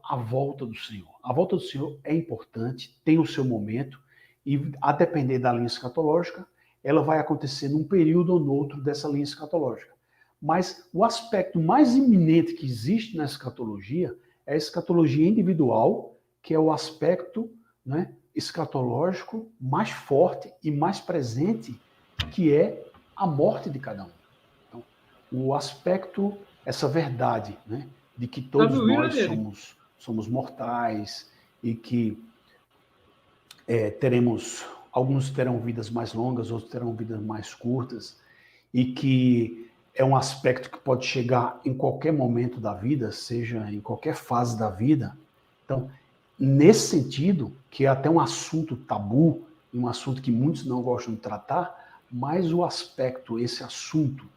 a volta do Senhor. A volta do Senhor é importante, tem o seu momento, e a depender da linha escatológica, ela vai acontecer num período ou no outro dessa linha escatológica. Mas o aspecto mais iminente que existe na escatologia é a escatologia individual, que é o aspecto, né, escatológico mais forte e mais presente, que é a morte de cada um. Então, o aspecto, essa verdade, né, de que todos nós somos mortais e que alguns terão vidas mais longas, outros terão vidas mais curtas, e que é um aspecto que pode chegar em qualquer momento da vida, seja em qualquer fase da vida. Então, nesse sentido, que é até um assunto tabu, um assunto que muitos não gostam de tratar, mas o aspecto, esse assunto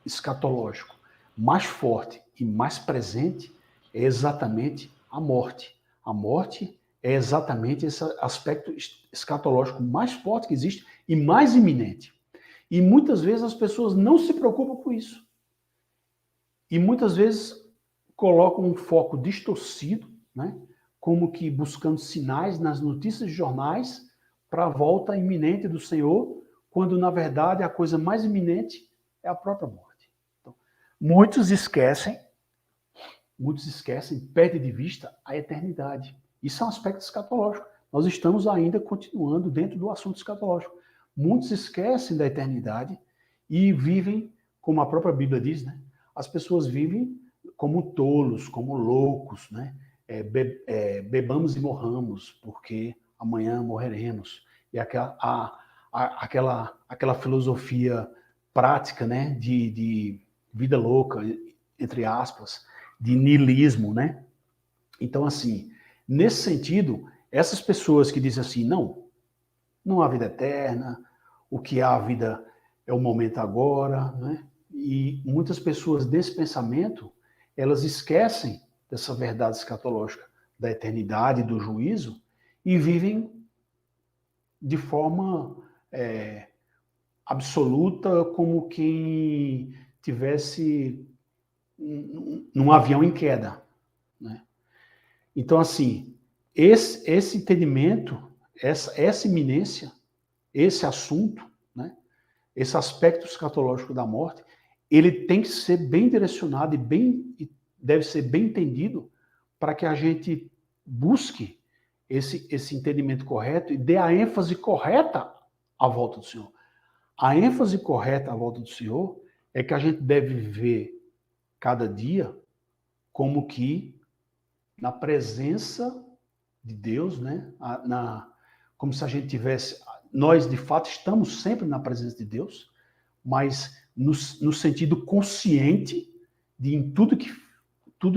escatológico mais forte e mais presente é exatamente a morte. A morte é exatamente esse aspecto escatológico mais forte que existe e mais iminente. E muitas vezes as pessoas não se preocupam com isso. E muitas vezes colocam um foco distorcido, né, como que buscando sinais nas notícias de jornais para a volta iminente do Senhor, quando na verdade a coisa mais iminente é a própria morte. Então, muitos esquecem, perdem de vista a eternidade. Isso é um aspecto escatológico. Nós estamos ainda continuando dentro do assunto escatológico. Muitos esquecem da eternidade e vivem, como a própria Bíblia diz, né? As pessoas vivem como tolos, como loucos, né? Bebamos e morramos, porque amanhã morreremos. E aquela filosofia prática, né? De vida louca, entre aspas, de niilismo, né? Então, assim, nesse sentido, essas pessoas que dizem assim, não há vida eterna, o que há a vida é o momento agora, né? E muitas pessoas desse pensamento, elas esquecem dessa verdade escatológica, da eternidade, do juízo, e vivem de forma absoluta, como quem tivesse num avião em queda, né? Então, assim, esse entendimento, essa iminência, esse assunto, né, esse aspecto escatológico da morte, ele tem que ser bem direcionado e deve ser bem entendido para que a gente busque esse entendimento correto e dê a ênfase correta à volta do Senhor. A ênfase correta à volta do Senhor é que a gente deve viver cada dia como que na presença de Deus, né? Como se a gente tivesse... Nós, de fato, estamos sempre na presença de Deus, mas no sentido consciente de em tudo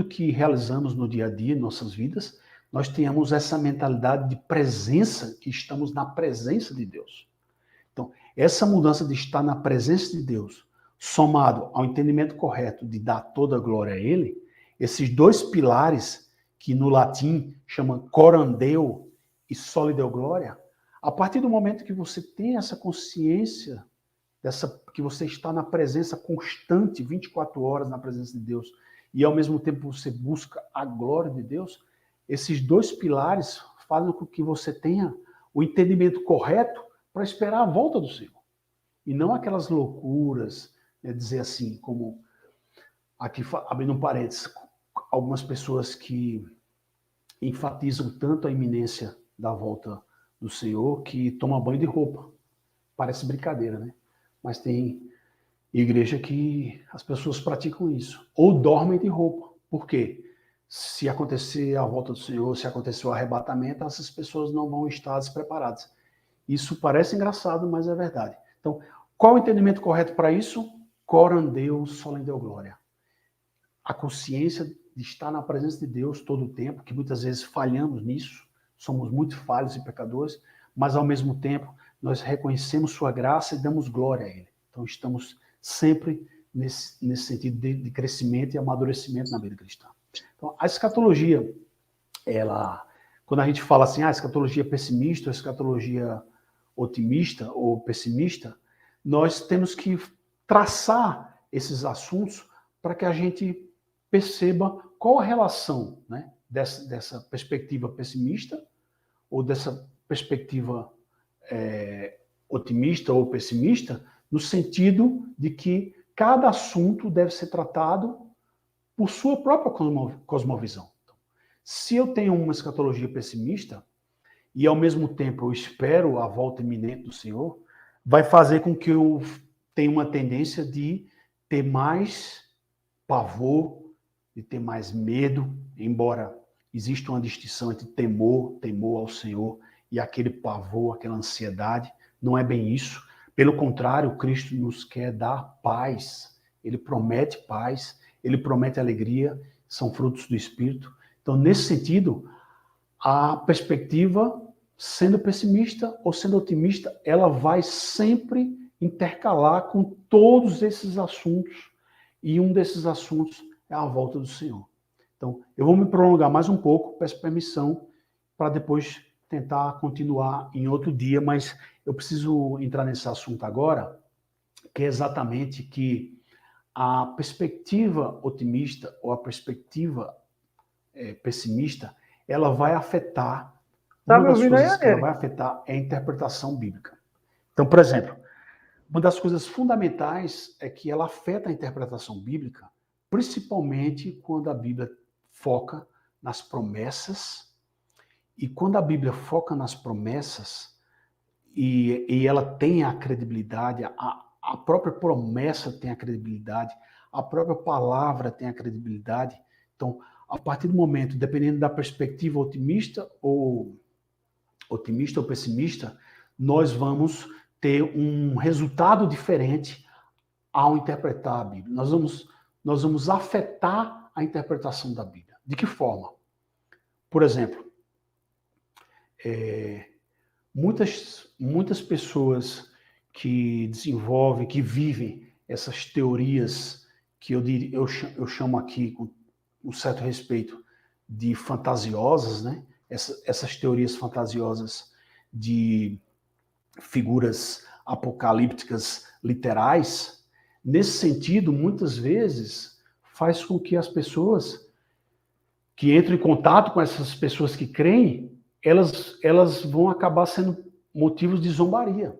que realizamos no dia a dia, em nossas vidas, nós tenhamos essa mentalidade de presença, que estamos na presença de Deus. Então, essa mudança de estar na presença de Deus, somado ao entendimento correto de dar toda a glória a Ele, esses dois pilares, que no latim chama coram Deo e soli Deo gloria, a partir do momento que você tem essa consciência, que você está na presença constante, 24 horas na presença de Deus, e ao mesmo tempo você busca a glória de Deus, esses dois pilares fazem com que você tenha o entendimento correto para esperar a volta do Senhor. E não aquelas loucuras, dizer assim, como aqui abrindo um parênteses, algumas pessoas que enfatizam tanto a iminência da volta do Senhor que tomam banho de roupa. Parece brincadeira, né? Mas tem igreja que as pessoas praticam isso. Ou dormem de roupa. Por quê? Se acontecer a volta do Senhor, se acontecer o arrebatamento, essas pessoas não vão estar despreparadas. Isso parece engraçado, mas é verdade. Então, qual o entendimento correto para isso? Coram Deo, soli Deo gloria. A consciência de estar na presença de Deus todo o tempo, que muitas vezes falhamos nisso, somos muito falhos e pecadores, mas ao mesmo tempo nós reconhecemos sua graça e damos glória a Ele. Então estamos sempre nesse sentido de crescimento e amadurecimento na vida cristã. Então a escatologia, quando a gente fala assim, a escatologia pessimista, a escatologia otimista ou pessimista, nós temos que traçar esses assuntos para que a gente perceba qual a relação, né, dessa perspectiva pessimista ou dessa perspectiva otimista ou pessimista, no sentido de que cada assunto deve ser tratado por sua própria cosmovisão. Então, se eu tenho uma escatologia pessimista e ao mesmo tempo eu espero a volta iminente do Senhor, vai fazer com que eu tenha uma tendência de ter mais pavor, de ter mais medo, embora exista uma distinção entre temor ao Senhor e aquele pavor, aquela ansiedade. Não é bem isso. Pelo contrário, Cristo nos quer dar paz. Ele promete paz, ele promete alegria, são frutos do Espírito. Então, nesse sentido, a perspectiva, sendo pessimista ou sendo otimista, ela vai sempre intercalar com todos esses assuntos, e um desses assuntos é a volta do Senhor. Então, eu vou me prolongar mais um pouco, peço permissão para depois tentar continuar em outro dia, mas eu preciso entrar nesse assunto agora, que é exatamente que a perspectiva otimista ou a perspectiva pessimista, ela vai afetar, Tá uma me das ouvindo aí, coisas que ela Aniele? vai afetar é a interpretação bíblica. Então, por exemplo, uma das coisas fundamentais é que ela afeta a interpretação bíblica, principalmente quando a Bíblia foca nas promessas. E quando a Bíblia foca nas promessas e ela tem a credibilidade, a própria promessa tem a credibilidade, a própria palavra tem a credibilidade. Então, a partir do momento, dependendo da perspectiva otimista ou pessimista, nós vamos ter um resultado diferente ao interpretar a Bíblia. Nós vamos afetar a interpretação da Bíblia. De que forma? Por exemplo, muitas pessoas que desenvolvem, que vivem essas teorias que eu chamo aqui com um certo respeito de fantasiosas, né? Essas teorias fantasiosas de figuras apocalípticas literais, nesse sentido, muitas vezes faz com que as pessoas que entram em contato com essas pessoas que creem, elas vão acabar sendo motivos de zombaria.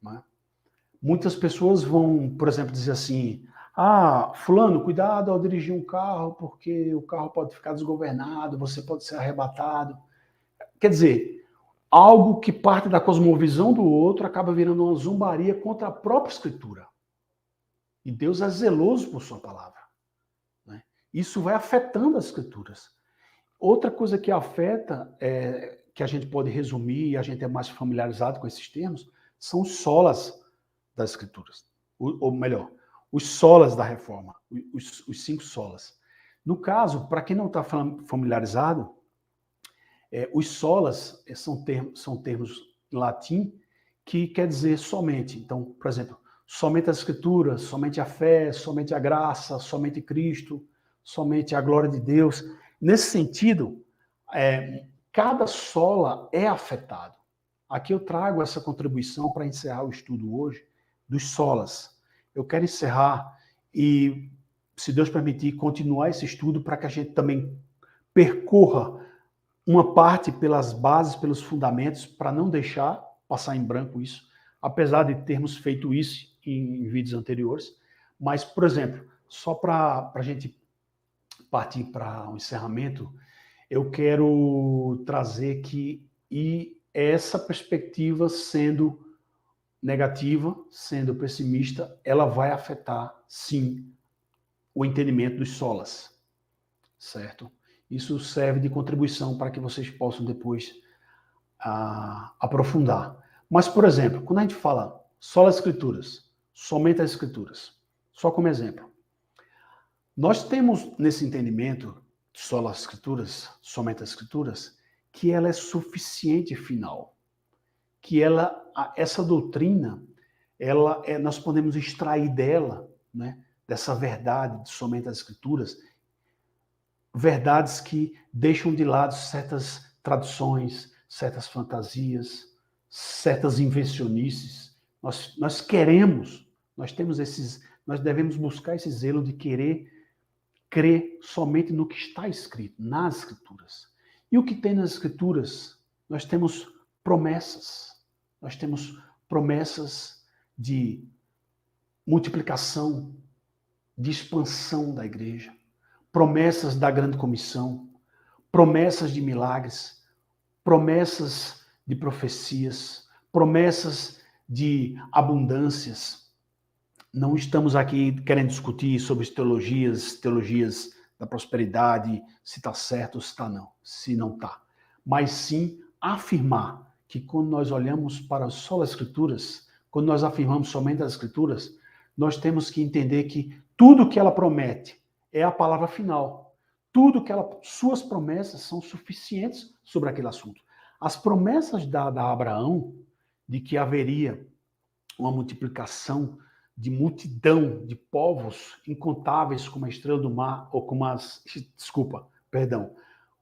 Né? Muitas pessoas vão, por exemplo, dizer assim, fulano, cuidado ao dirigir um carro, porque o carro pode ficar desgovernado, você pode ser arrebatado. Quer dizer, algo que parte da cosmovisão do outro acaba virando uma zombaria contra a própria Escritura. E Deus é zeloso por sua palavra. Né? Isso vai afetando as Escrituras. Outra coisa que afeta, que a gente pode resumir, e a gente é mais familiarizado com esses termos, são solas das Escrituras. ou melhor, os solas da reforma, os 5 solas. No caso, para quem não está familiarizado, os solas são termos em latim que quer dizer somente. Então, por exemplo, somente as Escrituras, somente a fé, somente a graça, somente Cristo, somente a glória de Deus. Nesse sentido, cada sola é afetado. Aqui eu trago essa contribuição para encerrar o estudo hoje dos solas. Eu quero encerrar e, se Deus permitir, continuar esse estudo para que a gente também percorra uma parte pelas bases, pelos fundamentos, para não deixar passar em branco isso, apesar de termos feito isso em vídeos anteriores. Mas, por exemplo, só para a gente partir para um encerramento, eu quero trazer que essa perspectiva, sendo negativa, sendo pessimista, ela vai afetar, sim, o entendimento dos solas, certo? Isso serve de contribuição para que vocês possam depois aprofundar. Mas, por exemplo, quando a gente fala só as Escrituras, somente as Escrituras, só como exemplo, nós temos nesse entendimento só as Escrituras, somente as Escrituras, que ela é suficiente final, que essa doutrina, nós podemos extrair dela, né, dessa verdade de somente as Escrituras, verdades que deixam de lado certas tradições, certas fantasias, certas invencionices. Nós queremos, nós devemos buscar esse zelo de querer crer somente no que está escrito, nas Escrituras. E o que tem nas Escrituras? Nós temos promessas. Nós temos promessas de multiplicação, de expansão da igreja, promessas da grande comissão, promessas de milagres, promessas de profecias, promessas de abundâncias. Não estamos aqui querendo discutir sobre teologias da prosperidade, se está certo ou se está não, se não está. Mas sim afirmar que quando nós olhamos para só as Escrituras, quando nós afirmamos somente as Escrituras, nós temos que entender que tudo que ela promete é a palavra final. Suas promessas são suficientes sobre aquele assunto. As promessas dadas a Abraão de que haveria uma multiplicação de multidão de povos incontáveis como a estrela do mar, ou como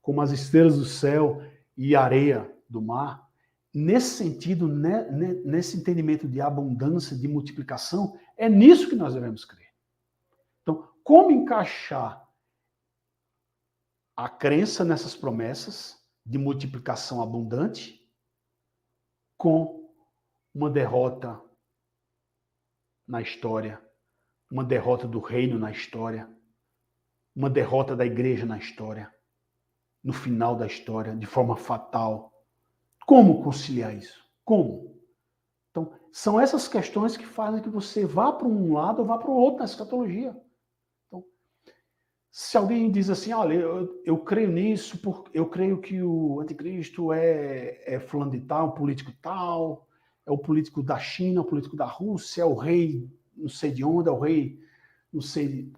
como as estrelas do céu e a areia do mar. Nesse sentido, nesse entendimento de abundância, de multiplicação, é nisso que nós devemos crer. Então, como encaixar a crença nessas promessas de multiplicação abundante com uma derrota na história, uma derrota do reino na história, uma derrota da igreja na história, no final da história, de forma fatal? Como conciliar isso? Como? Então, são essas questões que fazem que você vá para um lado ou vá para o outro na escatologia. Então, se alguém diz assim, olha, eu creio nisso, eu creio que o anticristo é fulano de tal, um político tal, é o político da China, o político da Rússia, é o rei não sei de onde, é o rei não sei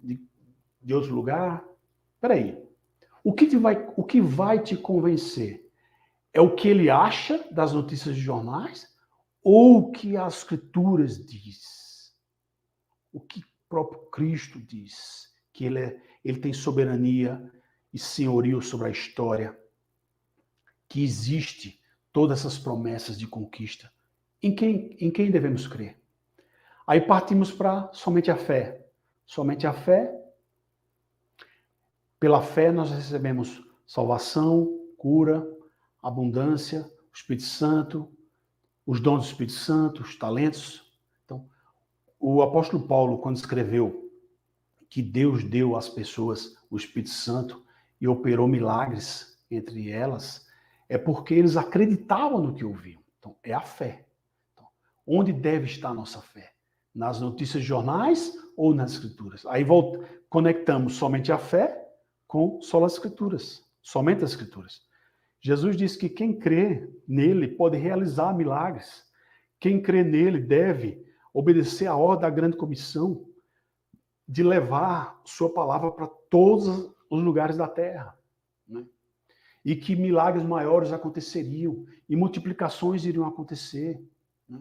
de outro lugar. Espera aí. O que vai te convencer? É o que ele acha das notícias de jornais ou o que as Escrituras diz? O que o próprio Cristo diz? Que ele tem soberania e senhorio sobre a história, que existe todas essas promessas de conquista. Em quem devemos crer? Aí partimos para somente a fé. Somente a fé. Pela fé nós recebemos salvação, cura, abundância, o Espírito Santo, os dons do Espírito Santo, os talentos. Então, o apóstolo Paulo, quando escreveu que Deus deu às pessoas o Espírito Santo e operou milagres entre elas, é porque eles acreditavam no que ouviam. Então, é a fé. Onde deve estar a nossa fé? Nas notícias de jornais ou nas Escrituras? Aí conectamos somente a fé com só as Escrituras, somente as Escrituras. Jesus disse que quem crê nele pode realizar milagres. Quem crê nele deve obedecer a ordem da grande comissão de levar sua palavra para todos os lugares da terra, né? E que milagres maiores aconteceriam, e multiplicações iriam acontecer, né?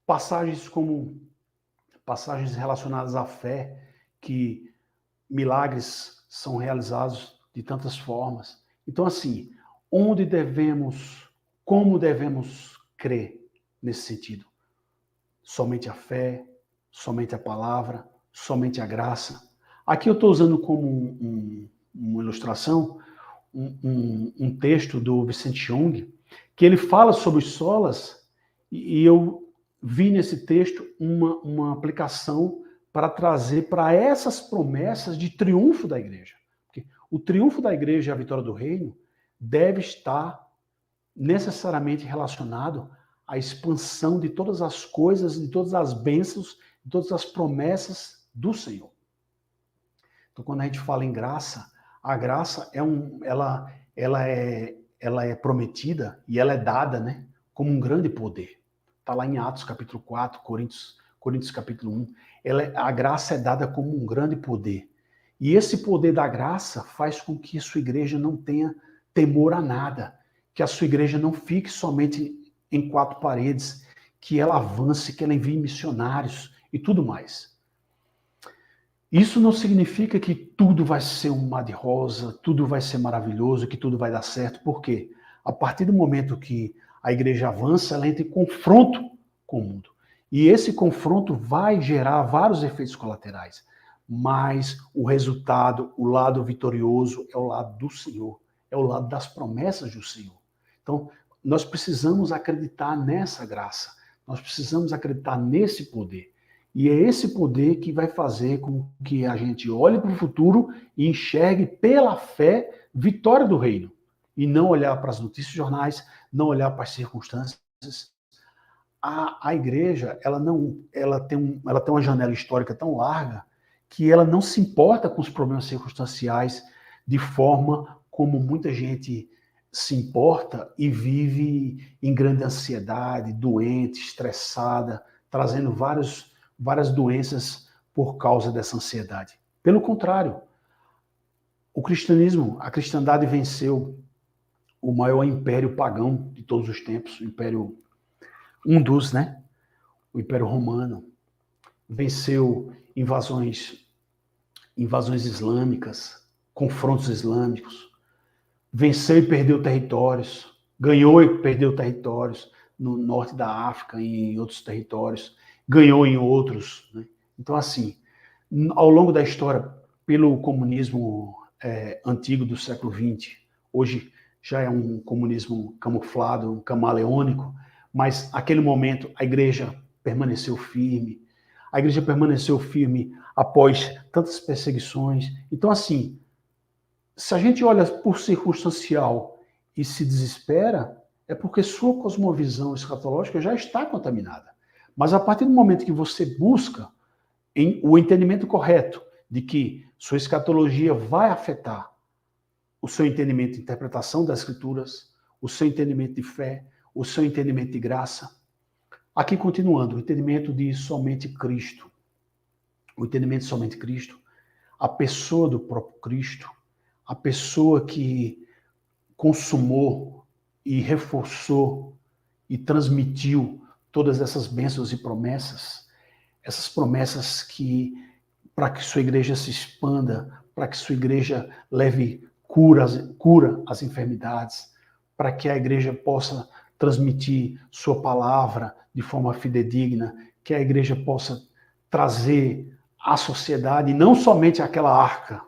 Passagens relacionadas à fé, que milagres são realizados de tantas formas. Então, assim, como devemos crer nesse sentido? Somente a fé, somente a palavra, somente a graça. Aqui eu estou usando como uma ilustração um texto do Vicente Young, que ele fala sobre os solas, e eu vi nesse texto uma aplicação para trazer para essas promessas de triunfo da igreja. Porque o triunfo da igreja e a vitória do reino deve estar necessariamente relacionado à expansão de todas as coisas, de todas as bênçãos, de todas as promessas do Senhor. Então, quando a gente fala em graça, a graça ela é prometida e ela é dada, né, como um grande poder. Está lá em Atos capítulo 4, Coríntios capítulo 1. A graça é dada como um grande poder. E esse poder da graça faz com que a sua igreja não tenha temor a nada, que a sua igreja não fique somente em quatro paredes, que ela avance, que ela envie missionários e tudo mais. Isso não significa que tudo vai ser um mar de rosa, tudo vai ser maravilhoso, que tudo vai dar certo. Por quê? A partir do momento que a igreja avança, ela entra em confronto com o mundo. E esse confronto vai gerar vários efeitos colaterais. Mas o resultado, o lado vitorioso, é o lado do Senhor. É o lado das promessas do Senhor. Então, nós precisamos acreditar nessa graça. Nós precisamos acreditar nesse poder. E é esse poder que vai fazer com que a gente olhe para o futuro e enxergue pela fé vitória do reino. E não olhar para as notícias de jornais, não olhar para as circunstâncias. A igreja, ela tem uma janela histórica tão larga que ela não se importa com os problemas circunstanciais de forma como muita gente se importa e vive em grande ansiedade, doente, estressada, trazendo várias doenças por causa dessa ansiedade. Pelo contrário, a cristandade venceu o maior império pagão de todos os tempos, o Império Romano. Venceu invasões islâmicas, confrontos islâmicos. Venceu e perdeu territórios. Ganhou e perdeu territórios no norte da África e em outros territórios. Ganhou em outros, né? Então, assim, ao longo da história, pelo comunismo antigo do século XX, hoje já é um comunismo camuflado, camaleônico, mas naquele momento a igreja permaneceu firme. A igreja permaneceu firme após tantas perseguições. Então, assim, se a gente olha por circunstancial e se desespera, é porque sua cosmovisão escatológica já está contaminada. Mas a partir do momento que você busca o entendimento correto de que sua escatologia vai afetar o seu entendimento de interpretação das Escrituras, o seu entendimento de fé, o seu entendimento de graça. Aqui, continuando, o entendimento de somente Cristo. O entendimento de somente Cristo, a pessoa do próprio Cristo, a pessoa que consumou e reforçou e transmitiu todas essas bênçãos e promessas, essas promessas que, para que sua igreja se expanda, para que sua igreja leve cura às enfermidades, para que a igreja possa transmitir sua palavra de forma fidedigna, que a igreja possa trazer à sociedade, não somente aquela arca,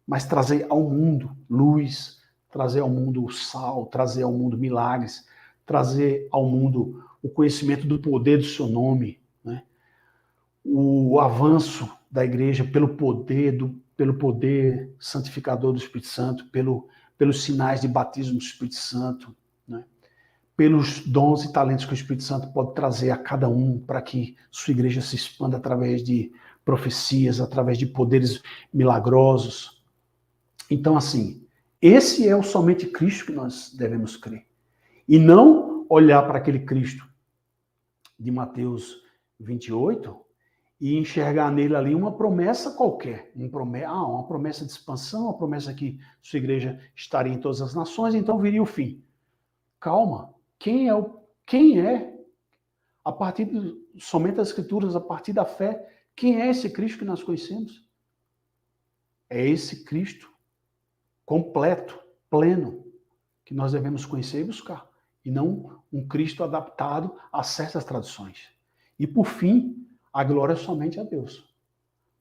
mas trazer ao mundo luz, trazer ao mundo o sal, trazer ao mundo milagres, trazer ao mundo o conhecimento do poder do seu nome, né? O avanço da igreja pelo poder santificador do Espírito Santo, pelos sinais de batismo do Espírito Santo, né? Pelos dons e talentos que o Espírito Santo pode trazer a cada um para que sua igreja se expanda através de profecias, através de poderes milagrosos. Então, assim, esse é o somente Cristo que nós devemos crer. E não olhar para aquele Cristo de Mateus 28 e enxergar nele ali uma promessa qualquer, uma promessa de expansão, uma promessa que sua igreja estaria em todas as nações, então viria o fim. Calma, quem é a partir somente das Escrituras, a partir da fé, quem é esse Cristo que nós conhecemos? É esse Cristo completo, pleno, que nós devemos conhecer e buscar, e não um Cristo adaptado a certas tradições. E por fim, a glória é somente a Deus.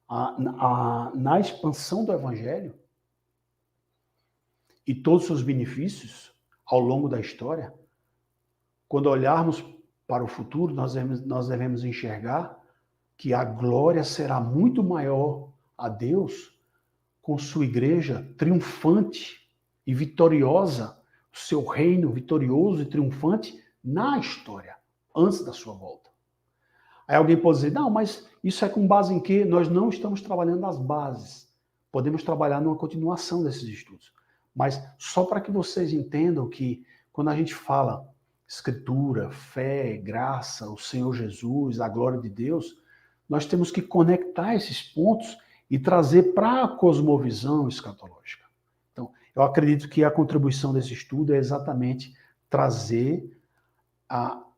Na expansão do Evangelho e todos os seus benefícios ao longo da história, quando olharmos para o futuro, nós devemos enxergar que a glória será muito maior a Deus com sua igreja triunfante e vitoriosa, o seu reino vitorioso e triunfante na história, antes da sua volta. Aí alguém pode dizer, não, mas isso é com base em quê? Nós não estamos trabalhando nas bases. Podemos trabalhar numa continuação desses estudos. Mas só para que vocês entendam que quando a gente fala Escritura, fé, graça, o Senhor Jesus, a glória de Deus, nós temos que conectar esses pontos e trazer para a cosmovisão escatológica. Então, eu acredito que a contribuição desse estudo é exatamente trazer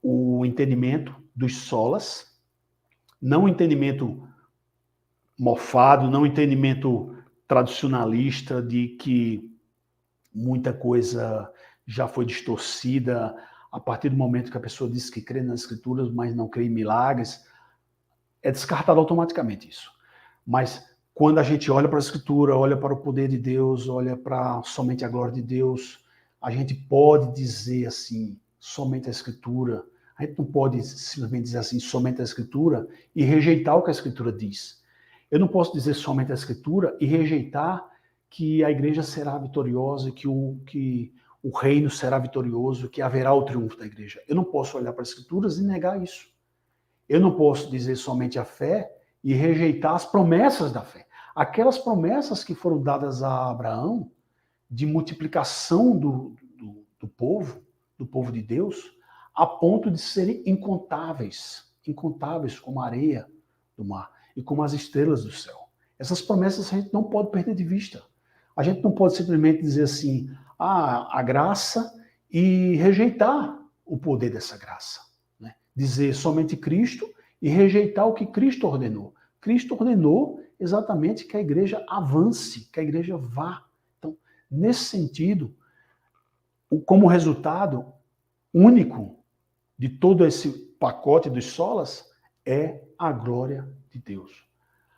o entendimento dos solas, não o entendimento mofado, não o entendimento tradicionalista de que muita coisa já foi distorcida a partir do momento que a pessoa diz que crê nas Escrituras, mas não crê em milagres. É descartado automaticamente isso. Mas quando a gente olha para a Escritura, olha para o poder de Deus, olha para somente a glória de Deus, a gente pode dizer assim, somente a Escritura. A gente não pode simplesmente dizer assim, somente a Escritura, e rejeitar o que a Escritura diz. Eu não posso dizer somente a Escritura e rejeitar que a igreja será vitoriosa, que o reino será vitorioso, que haverá o triunfo da igreja. Eu não posso olhar para as Escrituras e negar isso. Eu não posso dizer somente a fé e rejeitar as promessas da fé. Aquelas promessas que foram dadas a Abraão, de multiplicação do povo de Deus, a ponto de serem incontáveis como a areia do mar e como as estrelas do céu. Essas promessas a gente não pode perder de vista. A gente não pode simplesmente dizer assim, a graça e rejeitar o poder dessa graça. Né? Dizer somente Cristo e rejeitar o que Cristo ordenou. Cristo ordenou exatamente que a igreja avance, que a igreja vá. Então, nesse sentido, como resultado único de todo esse pacote dos solas é a glória de Deus.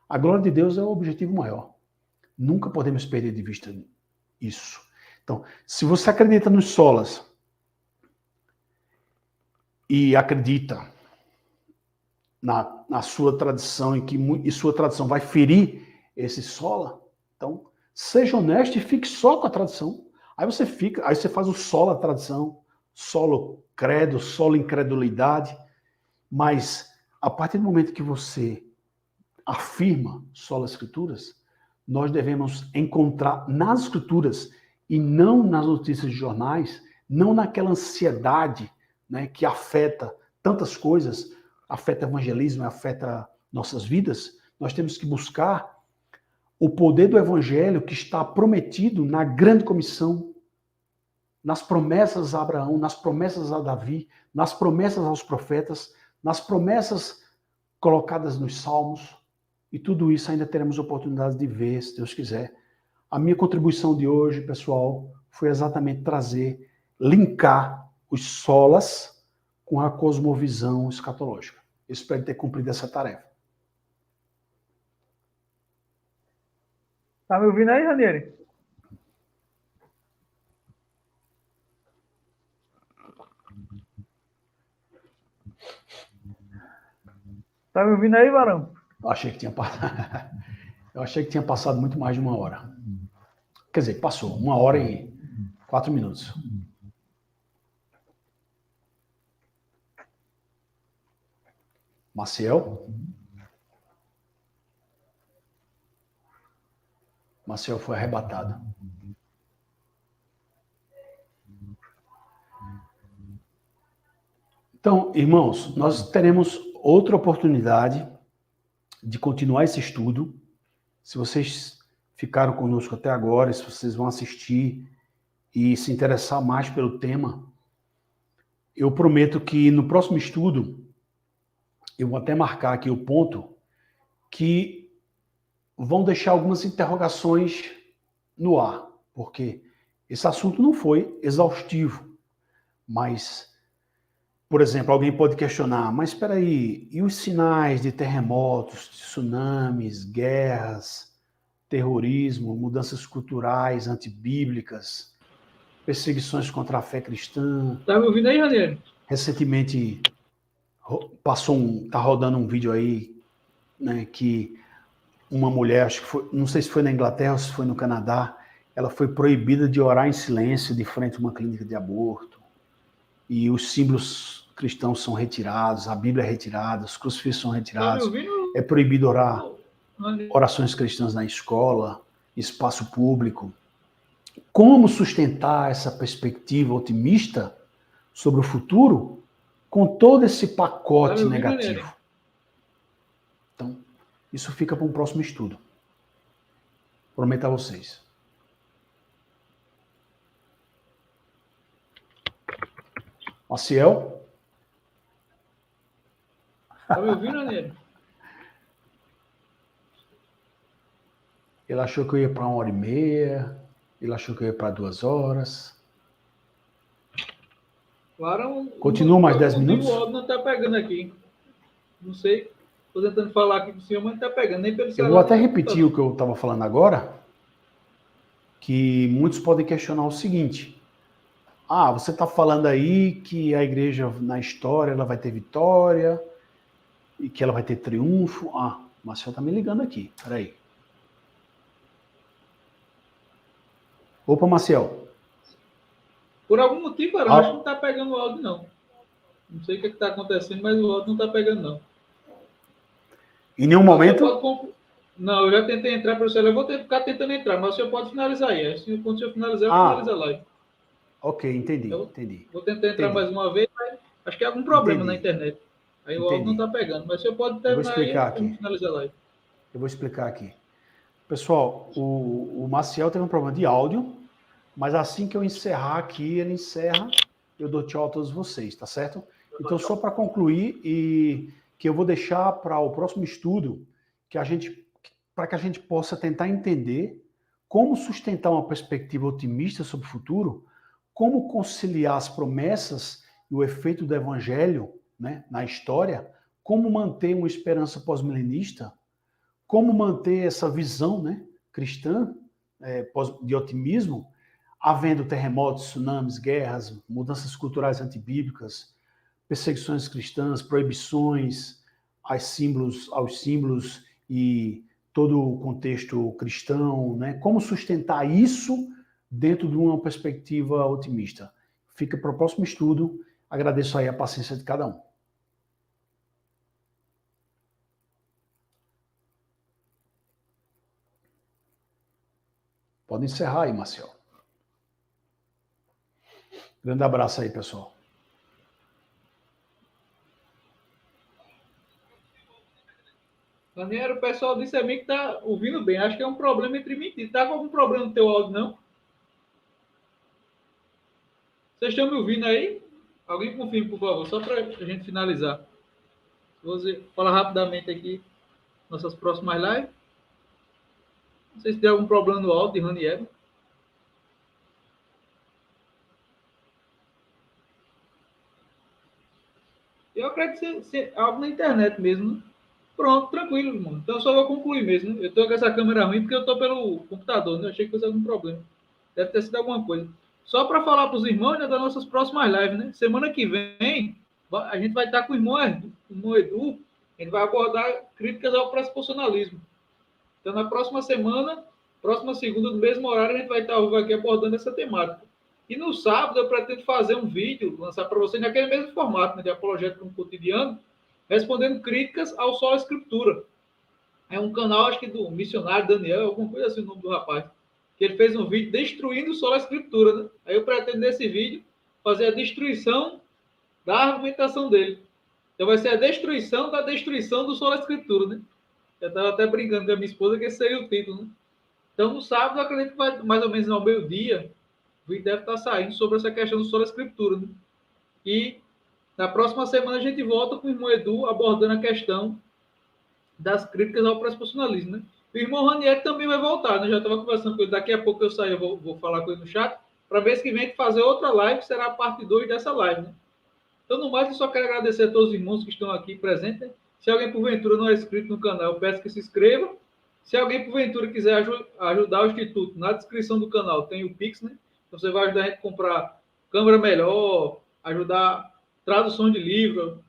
A glória de Deus é o objetivo maior. Nunca podemos perder de vista isso. Então, se você acredita nos solas e acredita na sua tradição e sua tradição vai ferir esse sola, então seja honesto e fique só com a tradição. Aí você faz o sola tradição, solo credo, solo incredulidade, mas a partir do momento que você afirma sola escrituras, nós devemos encontrar nas escrituras e não nas notícias de jornais, não naquela ansiedade, né, que afeta tantas coisas, afeta evangelismo, afeta nossas vidas. Nós temos que buscar o poder do evangelho que está prometido na grande comissão, nas promessas a Abraão, nas promessas a Davi, nas promessas aos profetas, nas promessas colocadas nos salmos. E tudo isso ainda teremos oportunidade de ver, se Deus quiser. A minha contribuição de hoje, pessoal, foi exatamente linkar os solas com a cosmovisão escatológica. Eu espero ter cumprido essa tarefa. Tá me ouvindo aí, Ranieri? Tá me ouvindo aí, Varão? Eu achei que tinha passado muito mais de 1 hora. Quer dizer, passou 1 hora e 4 minutos. Maciel? Maciel foi arrebatado. Então, irmãos, nós teremos outra oportunidade de continuar esse estudo. Se vocês ficaram conosco até agora, se vocês vão assistir e se interessar mais pelo tema, eu prometo que no próximo estudo, eu vou até marcar aqui o ponto, que vão deixar algumas interrogações no ar, porque esse assunto não foi exaustivo, mas, por exemplo, alguém pode questionar, mas espera aí, e os sinais de terremotos, tsunamis, guerras, terrorismo, mudanças culturais antibíblicas, perseguições contra a fé cristã? Tá me ouvindo aí, Ranieri? Recentemente tá rodando um vídeo aí, né, que uma mulher, acho que foi, não sei se foi na Inglaterra ou se foi no Canadá, ela foi proibida de orar em silêncio de frente a uma clínica de aborto. E os símbolos cristãos são retirados, a Bíblia é retirada, os crucifixos são retirados. Tá me ouvindo? É proibido orar Ranieri? orações cristãs na escola, espaço público. Como sustentar essa perspectiva otimista sobre o futuro com todo esse pacote Tá me ouvindo, negativo? Ranieri? Então, isso fica para um próximo estudo. Prometo a vocês. Maciel? Tá me ouvindo, Ranieri? Ele achou que eu ia para 1h30, ele achou que eu ia para 2 horas. Claro, Continua mais 10 minutos? O áudio não tá pegando aqui. Não sei. Tô tentando falar aqui com o senhor, mas não tá pegando. Nem pelo Eu celular. vou até nem pelo repetir o que eu estava falando agora, que muitos podem questionar o seguinte: ah, você está falando aí que a igreja na história ela vai ter vitória e que ela vai ter triunfo. Ah, o Marcelo está me ligando aqui. Peraí. Opa, Maciel. Por algum motivo, cara, eu acho que não tá pegando o áudio, não. Não sei o que está acontecendo, mas o áudio não tá pegando, não. Em nenhum momento? Não, eu já tentei entrar para o celular, eu vou ficar tentando entrar, mas o senhor pode finalizar aí. Quando o senhor finalizar, eu finalizo a live. Ok, entendi. Vou tentar entrar mais uma vez, mas acho que é algum problema na internet. Aí o áudio não está pegando, mas o senhor pode terminar aí e finalizar a live. Eu vou explicar aqui. Pessoal, o Maciel teve um problema de áudio, mas assim que eu encerrar aqui, ele encerra, eu dou tchau a todos vocês, tá certo? Então, só para concluir, e que eu vou deixar para o próximo estudo, para que a gente possa tentar entender como sustentar uma perspectiva otimista sobre o futuro, como conciliar as promessas e o efeito do evangelho, né, na história, como manter uma esperança pós-milenista, como manter essa visão, né, cristã de otimismo, havendo terremotos, tsunamis, guerras, mudanças culturais antibíblicas, perseguições cristãs, proibições aos símbolos e todo o contexto cristão, né? Como sustentar isso dentro de uma perspectiva otimista? Fica para o próximo estudo. Agradeço aí a paciência de cada um. Pode encerrar aí, Marcel. Grande abraço aí, pessoal. Daniel, o pessoal disse a mim que tá ouvindo bem. Acho que é um problema entre mim. Tá com algum problema no teu áudio, não? Vocês estão me ouvindo aí? Alguém confirme, por favor, só para a gente finalizar. Vou falar rapidamente aqui nossas próximas lives. Não sei se tem algum problema no áudio de Ranieri. Eu acredito ser algo na internet mesmo, né? Pronto, tranquilo, irmão. Então eu só vou concluir mesmo. Eu tô com essa câmera ruim porque eu tô pelo computador, né? Eu achei que fosse algum problema. Deve ter sido alguma coisa. Só para falar para os irmãos, né, das nossas próximas lives, né? Semana que vem, a gente vai estar com o irmão Edu. A gente vai abordar críticas ao pressuposicionalismo. Então, na próxima semana, próxima segunda, no mesmo horário, a gente vai estar aqui abordando essa temática. E no sábado, eu pretendo fazer um vídeo, lançar para vocês naquele mesmo formato, né, de apologética no cotidiano, respondendo críticas ao Sola Escritura. É um canal, acho que do missionário Daniel, alguma coisa assim o nome do rapaz, que ele fez um vídeo destruindo o Sola Escritura, né? Aí eu pretendo nesse vídeo fazer a destruição da argumentação dele. Então vai ser a destruição da destruição do Sola Escritura, né? Eu estava até brincando com a minha esposa que esse seria o título, né? Então, no sábado, eu acredito que vai mais ou menos ao meio-dia, o vídeo deve estar saindo sobre essa questão do Sola Escritura, né? E na próxima semana a gente volta com o irmão Edu abordando a questão das críticas ao pressuposicionalismo, né? O irmão Ranieri também vai voltar, né? Eu já estava conversando com ele, daqui a pouco eu saio, eu vou falar com ele no chat, para mês que vem a gente fazer outra live, que será a parte 2 dessa live, né? Então, no mais, eu só quero agradecer a todos os irmãos que estão aqui presentes, né? Se alguém, porventura, não é inscrito no canal, eu peço que se inscreva. Se alguém, porventura, quiser ajudar o Instituto, na descrição do canal tem o Pix, né? Então, você vai ajudar a gente a comprar câmera melhor, ajudar tradução de livro,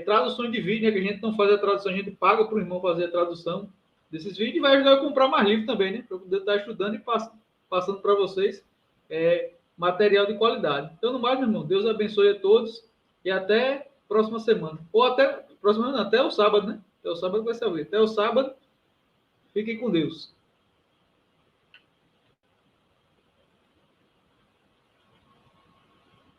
tradução de vídeo, né? Que a gente não faz a tradução, a gente paga para o irmão fazer a tradução desses vídeos e vai ajudar a comprar mais livro também, né? Para poder estar estudando e passando para vocês material de qualidade. Então, no mais, meu irmão, Deus abençoe a todos e até próxima semana. Ou até o sábado, né? Até o sábado vai ser o vídeo. Até o sábado. Fiquem com Deus.